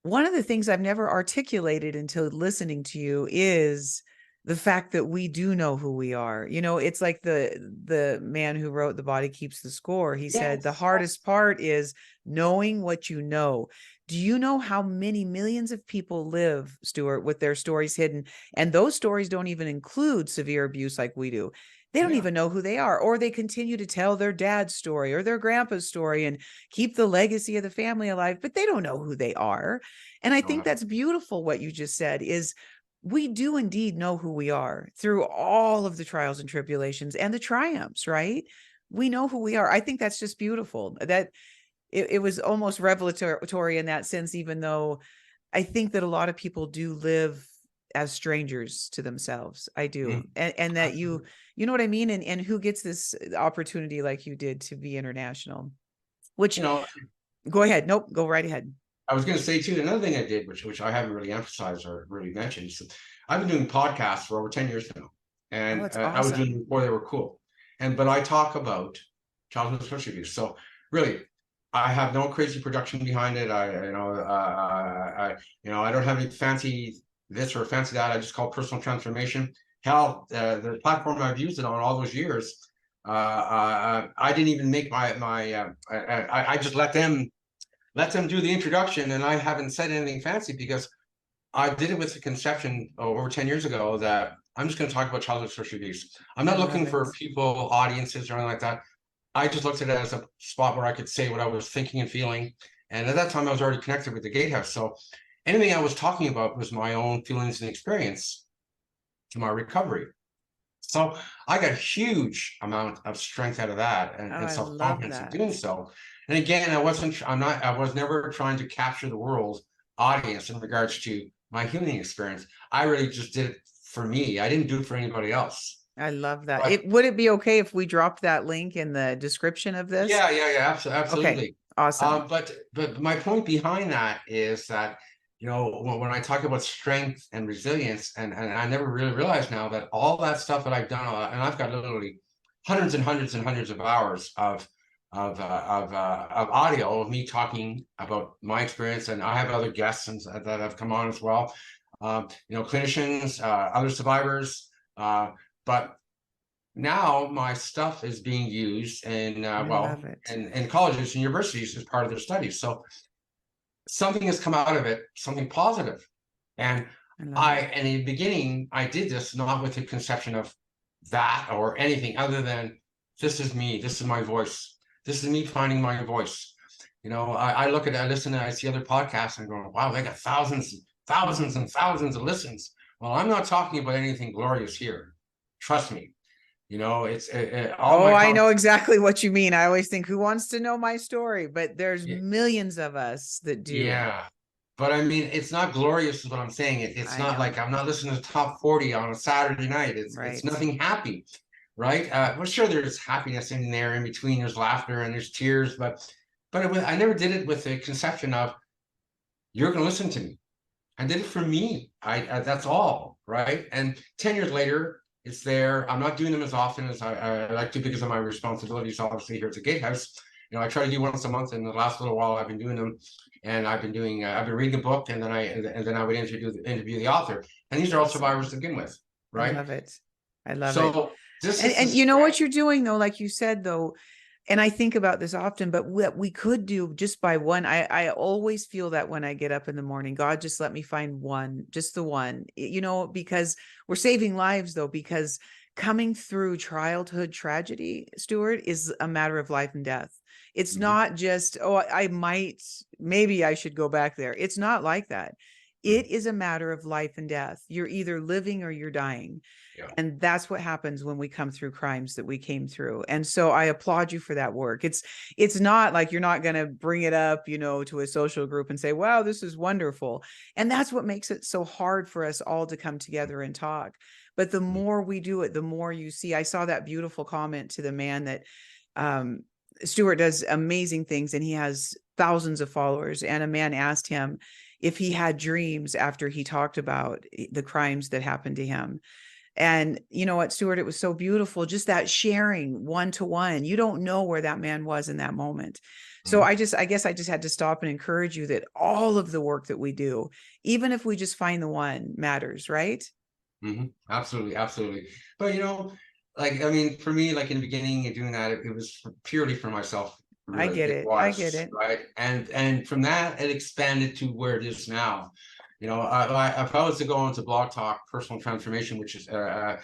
one of the things I've never articulated until listening to you is the fact that we do know who we are. It's like the man who wrote The Body Keeps the Score. He said the Yes. hardest part is knowing what you know. Do you know how many millions of people live, Stewart, with their stories hidden? And those stories don't even include severe abuse like we do. They don't Yeah. even know who they are, or they continue to tell their dad's story or their grandpa's story and keep the legacy of the family alive, but they don't know who they are. And I think No, that's beautiful. What you just said is we do indeed know who we are through all of the trials and tribulations and the triumphs, right? We know who we are. I think that's just beautiful. That it was almost revelatory in that sense, even though I think that a lot of people do live as strangers to themselves. I do. mm, And that you know what I mean? And who gets this opportunity like you did to be international, which you know, go ahead. Nope. Go right ahead. I was going to say too, another thing I did, which I haven't really emphasized or really mentioned, is I've been doing podcasts for over 10 years now, Oh, and that's I was doing awesome. them before they were cool. But I talk about childhood social abuse. So really, I have no crazy production behind it. I don't have any fancy this or fancy that. I just call it personal transformation. Hell, the platform I've used it on all those years, I didn't even make I just let them do the introduction, and I haven't said anything fancy because I did it with the conception over 10 years ago that I'm just going to talk about childhood social abuse. I'm I not love looking it. for people, audiences, or anything like that. I just looked at it as a spot where I could say what I was thinking and feeling. And at that time, I was already connected with the Gatehouse. So anything I was talking about was my own feelings and experience to my recovery. So I got a huge amount of strength out of that, Oh, and I love self-confidence in that. doing so. And again, I was never trying to capture the world audience in regards to my healing experience. I really just did it for me. I didn't do it for anybody else. I love that. But Would it be okay if we dropped that link in the description of this? yeah, Okay, absolutely. awesome. But my point behind that is that, when I talk about strength and resilience, and I never really realized now that all that stuff that I've done, and I've got literally hundreds and hundreds and hundreds of hours of audio of me talking about my experience, and I have other guests that have come on as well, clinicians, other survivors, but now my stuff is being used in I love it. in colleges and universities as part of their studies. So something has come out of it, something positive. And I love it. in the beginning, I did this not with the conception of that or anything other than, this is me, this is my voice, this is me finding my voice. I listen, and I see other podcasts and go, wow, they got thousands, thousands and thousands of listens. Well, I'm not talking about anything glorious here. Trust me. It's all Oh, my I know comments. exactly what you mean. I always think, who wants to know my story? But there's Yeah, millions of us that do. yeah. But I mean, it's not glorious is what I'm saying. It's I not know. like I'm not listening to top 40 on a Saturday night. It's Right. nothing happy, right? Well, sure, there's happiness in there in between. There's laughter and there's tears, but I never did it with the conception of you're going to listen to me. I did it for me. That's all, right? And 10 years later, it's there. I'm not doing them as often as I like to because of my responsibilities, obviously, here at the Gatehouse. I try to do once a month. In the last little while, I've been doing them, and I've been reading a book, and then I would interview the author. And these are all Awesome. survivors to begin with, I right? love it. I love it. So this is the And you know what strength. you're doing though, like you said though, and I think about this often, but what we could do just by one, I always feel that when I get up in the morning, God, just let me find one, just the one, because we're saving lives though, because coming through childhood tragedy, Stewart, is a matter of life and death. It's Mhm, not just, oh, maybe I should go back there. It's not like that. mhm. It is a matter of life and death. You're either living or you're dying. Yeah. And that's what happens when we come through crimes that we came through. And so I applaud you for that work. It's not like you're not going to bring it up, to a social group and say, wow, this is wonderful. And that's what makes it so hard for us all to come together and talk. But the Mhm, more we do it, the more you see. I saw that beautiful comment to the man that um, Stewart does amazing things and he has thousands of followers. And a man asked him if he had dreams after he talked about the crimes that happened to him. And you know what, Stewart, it was so beautiful, just that sharing one to one. You don't know where that man was in that moment. So mhm. I guess I just had to stop and encourage you that all of the work that we do, even if we just find the one, matters, right? Absolutely, absolutely. But like I mean, for me, like in the beginning of doing that, it was purely for myself. I Really, get it it. I get was it. right, and from that, it expanded to where it is now. If I was to go into Blog Talk, personal transformation, which is the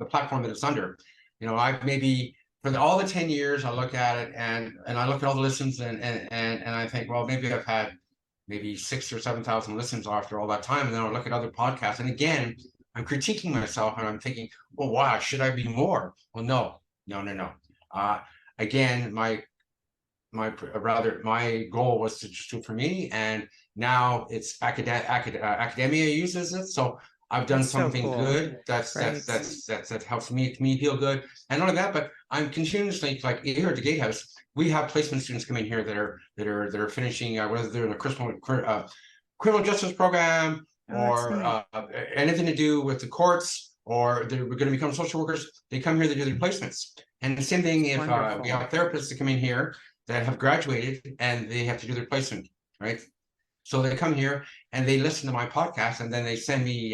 platform that it's under. I maybe for all the 10 years, I look at it and I look at all the listens and I think, well, maybe I've had maybe 6 or 7 thousand listens after all that time. And then I'll look at other podcasts. And again, I'm critiquing myself and I'm thinking, well, wow, should I be more? Well, no, no, no, no. Uh, Again, my goal was to just do it for me. And now it's academia uses it. So I've done That's so something cool. good Right. that helps me feel good. And not only that, but I'm continuously like here at the Gatehouse, we have placement students coming here that are finishing whether they're in a criminal justice program Oh, that's or neat. anything to do with the courts or they're going to become social workers. They come here to do their placements. And the same thing It's if we wonderful. have therapists that come in here that have graduated and they have to do their placement, right? So they come here and they listen to my podcast and then they send me,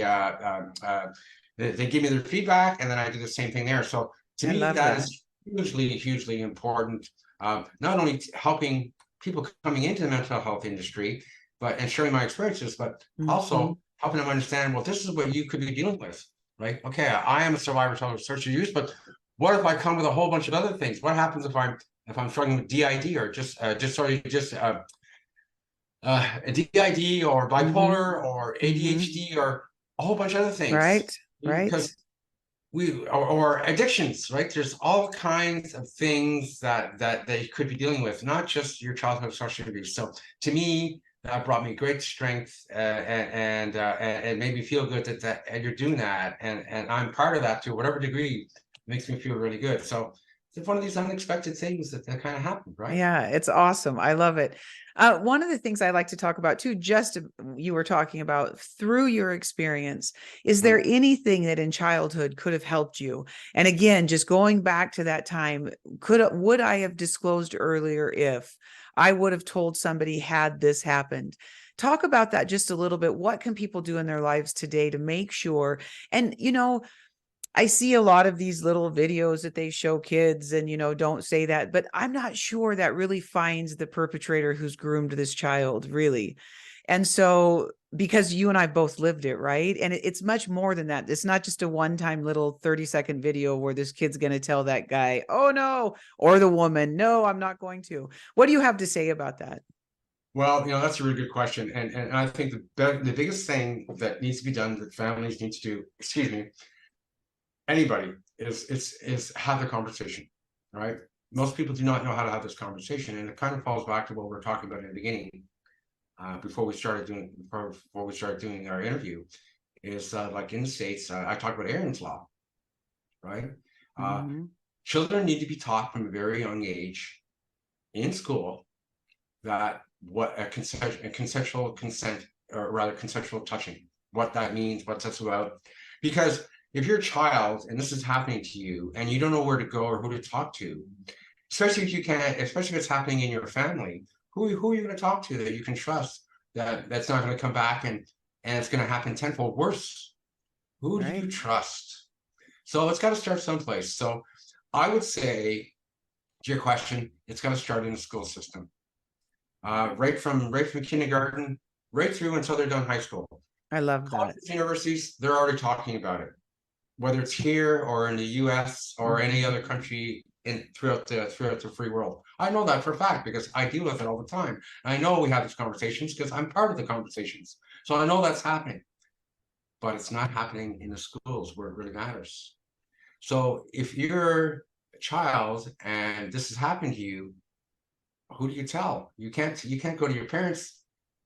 they give me their feedback and then I do the same thing there. So to I me, love that that. is hugely, hugely important. Not only helping people coming into the mental health industry, and sharing my experiences, but Mhm. also helping them understand, well, this is what you could be dealing with, right? Okay, I am a survivor of substance use, but what if I come with a whole bunch of other things? What happens if I'm struggling with DID or DID or Mhm. bipolar or Mhm. ADHD or a whole bunch of other things? Right. Right. Because or addictions, right? There's all kinds of things that you could be dealing with, not just your childhood social abuse. So to me, that brought me great strength and made me feel good that and you're doing that, and I'm part of that to whatever degree makes me feel really good. So it's one of these unexpected things that kind of happen, right? Yeah, it's awesome. I love it. One of the things I like to talk about too, you were talking about through your experience, is there Mm. anything that in childhood could have helped you? And again, just going back to that time, would I have disclosed earlier if I would have told somebody had this happened? Talk about that just a little bit. What can people do in their lives today to make sure? And I see a lot of these little videos that they show kids and, don't say that, but I'm not sure that really finds the perpetrator who's groomed this child, really. And so, because you and I both lived it, right? And it's much more than that. It's not just a one-time little 30-second video where this kid's going to tell that guy, oh no, or the woman, no, I'm not going to. What do you have to say about that? Well, that's a really good question, and I think the biggest thing that needs to be done that families need to do, excuse me, anybody is have the conversation, right? most people do not know how to have this conversation, and it kind of falls back to what we were talking about in the beginning, before we started doing our interview, is like in the States, I talk about Aaron's Law, right? Mhm. Children need to be taught from a very young age in school that what a consensual consent, or rather consensual touching, what that means, what that's about. Because if you're a child and this is happening to you and you don't know where to go or who to talk to, especially if you can't, especially if it's happening in your family, who are you going to talk to that you can trust, that's not going to come back and it's going to happen tenfold worse? Who do you Right. trust? So it's got to start someplace. So I would say, to your question, it's got to start in the school system, right from kindergarten right through until they're done high school. I love that. Colleges, universities, they're already talking about it, whether it's here or in the US or any other Mhm. country throughout the free world. I know that for a fact because I deal with it all the time. I know we have these conversations because I'm part of the conversations. So I know that's happening, but it's not happening in the schools where it really matters. So if you're a child and this has happened to you, who do you tell? You can't go to your parents.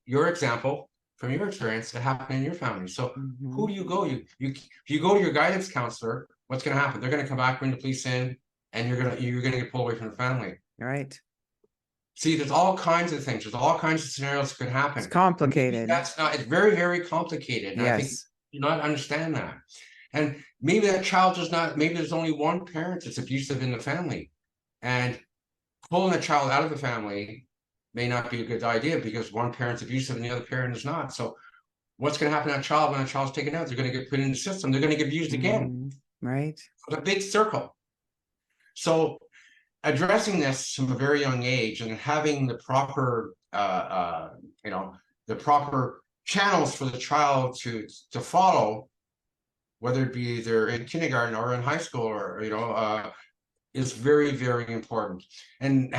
Your example from your experience, it happened in your family. So who Mhm. do you go? If you go to your guidance counselor, what's going to happen? They're going to come back, bring the police in, and you're gonna get pulled away from the family. Right. See, there's all kinds of things. There's all kinds of scenarios that could It's happen. Maybe complicated. that's not. It's very, very complicated, and I think Yes. you do not understand that. And maybe that child does not. Maybe there's only one parent that's abusive in the family, and pulling a child out of the family may not be a good idea because one parent's abusive and the other parent is not. So what's going to happen to that child when that child's taken out? They're going to get put in the system. They're going to get abused again. Mhm. Right. It's a big circle. So addressing this from a very young age and having the proper, you know, the proper channels for the child to follow, whether it be they're in kindergarten or in high school or is very, very important. And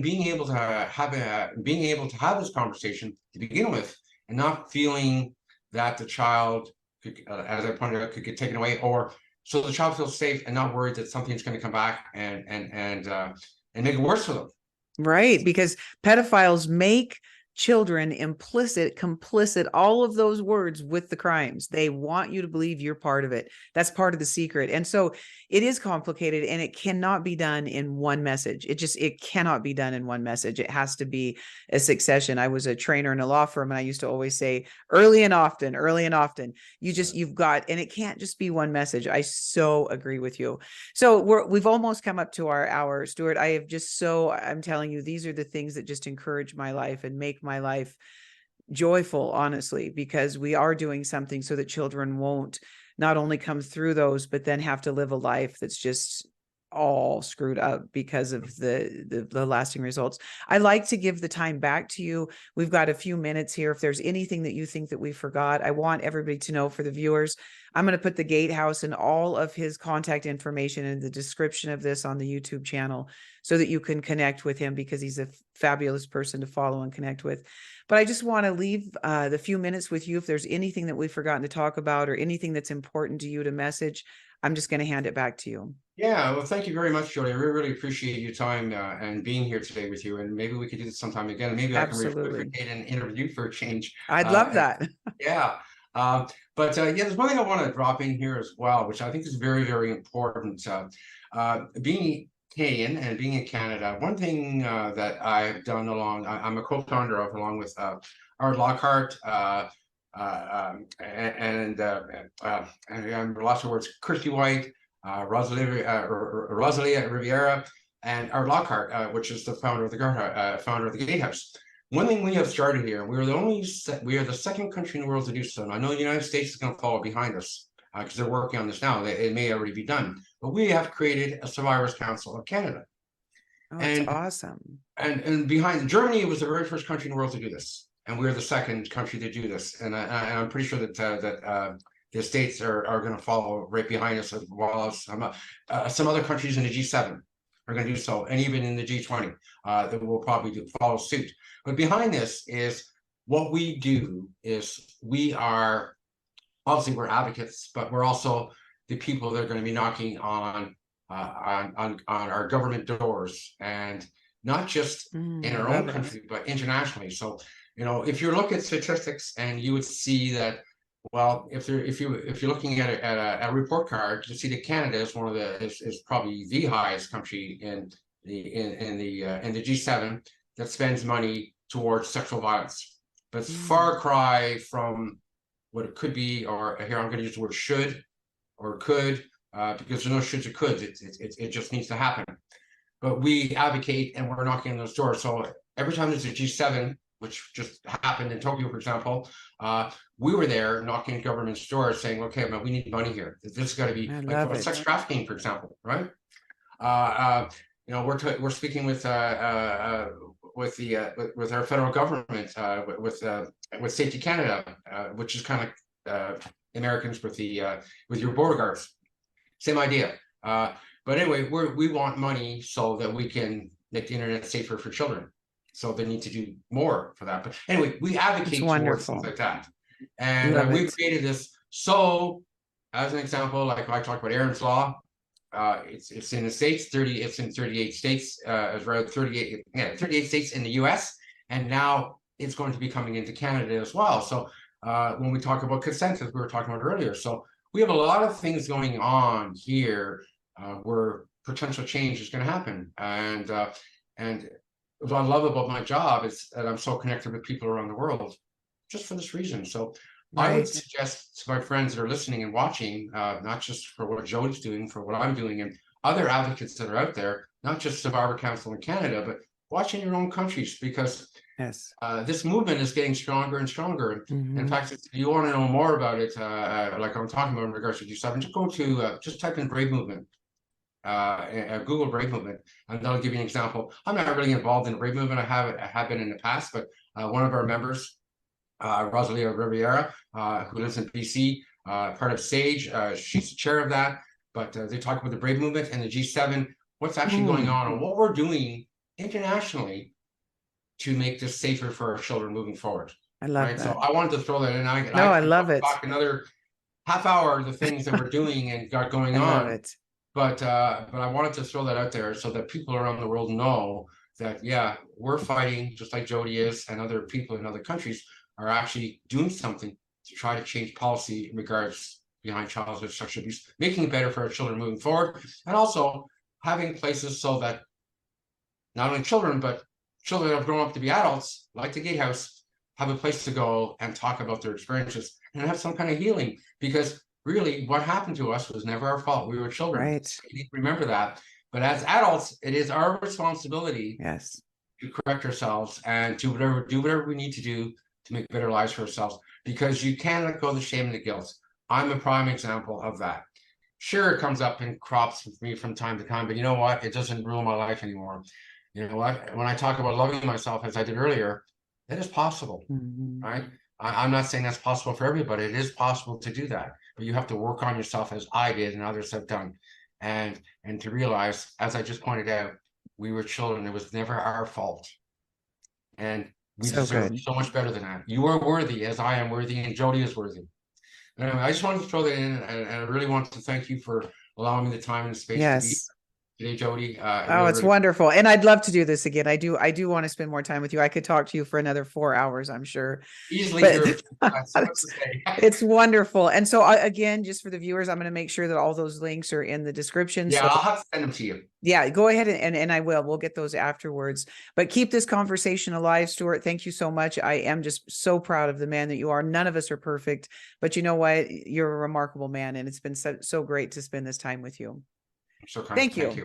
being able to have this conversation to begin with, and not feeling that the child could, as I pointed out, could get taken away, or so the child feels safe and not worried that something's going to come back and make it worse for them. Right, because pedophiles make children implicit, complicit, all of those words with the crimes. They want you to believe you're part of it. That's part of the secret. And so it is complicated and it cannot be done in one message. It cannot be done in one message. It has to be a succession. I was a trainer in a law firm and I used to always say early and often, early and often. You've got, and it can't just be one message. I so agree with you. So we've almost come up to our hour, Stewart. I'm telling you, these are the things that just encourage my life and make my life joyful, honestly, because we are doing something so that children won't not only come through those, but then have to live a life that's just all screwed up because of the lasting results. I like to give the time back to you. We've got a few minutes here. If there's anything that you think that we forgot, I want everybody to know, for the viewers, I'm going to put the Gatehouse and all of his contact information in the description of this on the YouTube channel so that you can connect with him, because he's a fabulous person to follow and connect with. But I just want to leave the few minutes with you. If there's anything that we've forgotten to talk about or anything that's important to you to message, I'm just going to hand it back to you. Yeah, well, thank you very much, Jody. I really, really appreciate your time and being here today with you. And maybe we could do this sometime again. Maybe I can Absolutely. replicate an interview for a change. I'd love Uh, that. yeah. But yeah, there's one thing I want to drop in here as well, which I think is very, very important. Being Canadian and being in Canada, one thing that I've done I'm a co-founder of, along with Art Lockhart, and lots of words, Kirsty White, Rosalie Riviera, and Art Lockhart, which is the founder of the Gatehouse. One thing we have started here, we are the second country in the world to do so. And I know the United States is going to follow behind us because they're working on this now. It may already be done, but we have created a Survivors Council of Canada. Oh, it's And awesome. and behind Germany was the very first country in the world to do this, and we're the second country to do this. And I'm pretty sure that the states are going to follow right behind us, as well as some other countries in the G7 are going to do so, and even in the G20 that will probably follow suit. But behind this is what we do is we are obviously we're advocates, but we're also the people that are going to be knocking on on our government doors, and not just in our own country, but internationally. So, if you look at statistics, and you would see that, well, if you're looking at a report card, you see that Canada is is probably the highest country in the G7 that spends money towards sexual violence. But it's far cry from what it could be, or here I'm going to use the word should or could, because there's no shoulds or coulds. It just needs to happen. But we advocate, and we're knocking on those doors. So every time there's a G7, which just happened in Tokyo, for example, we were there knocking at government's doors saying, okay, man, we need money here. This has got to be like sex trafficking, for example, right? We're speaking with our federal government, with Safety Canada, which is kind of Americans with your border guards. Same idea. But anyway, we want money so that we can make the internet safer for children. So they need to do more for that. But anyway, we advocate towards things like that. And we've created this. So, as an example, like I talked about Aaron's Law, it's in the States, it's in 38 states, as well, 38 states in the US. And now it's going to be coming into Canada as well. So when we talk about consent, as we were talking about earlier, so we have a lot of things going on here where potential change is going to happen. And what I love about my job is that I'm so connected with people around the world, just for this reason. So I would suggest to my friends that are listening and watching, not just for what Jody's doing, for what I'm doing, and other advocates that are out there, not just Survivor Council in Canada, but watching your own countries, because this movement is getting stronger and stronger. In fact, if you want to know more about it, like I'm talking about in regards to G7, just go to, just type in Brave Movement. Google Brave Movement, and that'll give you an example. I'm not really involved in the Brave Movement. I have been in the past, but one of our members, Rosalia Riviera, who lives in BC, part of SAGE, she's the chair of that. But they talk about the Brave Movement and the G7, what's actually going on, and what we're doing internationally to make this safer for our children moving forward. I love that. So I wanted to throw that in. I love it. Talk another half hour of the things that we're doing and got going on. But I wanted to throw that out there so that people around the world know that, yeah, we're fighting just like Jody is, and other people in other countries are actually doing something to try to change policy in regards behind childhood sexual abuse, making it better for our children moving forward, and also having places so that not only children, but children that have grown up to be adults, like the Gatehouse, have a place to go and talk about their experiences and have some kind of healing. Because really, what happened to us was never our fault. We were children. So you need to remember that. But as adults, it is our responsibility to correct ourselves and do whatever we need to do to make better lives for ourselves. Because you can't let go of the shame and the guilt. I'm a prime example of that. Sure, it comes up and crops with me from time to time, but you know what? It doesn't rule my life anymore. You know what? When I talk about loving myself, as I did earlier, it is possible, right? I'm not saying that's possible for everybody. It is possible to do that, but you have to work on yourself, as I did and others have done, and to realize, as I just pointed out, we were children. It was never our fault, and we deserve so much better than that. You are worthy, as I am worthy, and Jody is worthy. Anyway, I just wanted to throw that in, and I really want to thank you for allowing me the time and space to be today, Jody. It's wonderful. And I'd love to do this again. I do want to spend more time with you. I could talk to you for another 4 hours, I'm sure. Easily. It's wonderful. And so again, just for the viewers, I'm going to make sure that all those links are in the description. Yeah, I'll have to send them to you. Yeah, go ahead and I will. We'll get those afterwards. But keep this conversation alive, Stewart. Thank you so much. I am just so proud of the man that you are. None of us are perfect, but you know what? You're a remarkable man, and it's been so great to spend this time with you. So kind. Thank you.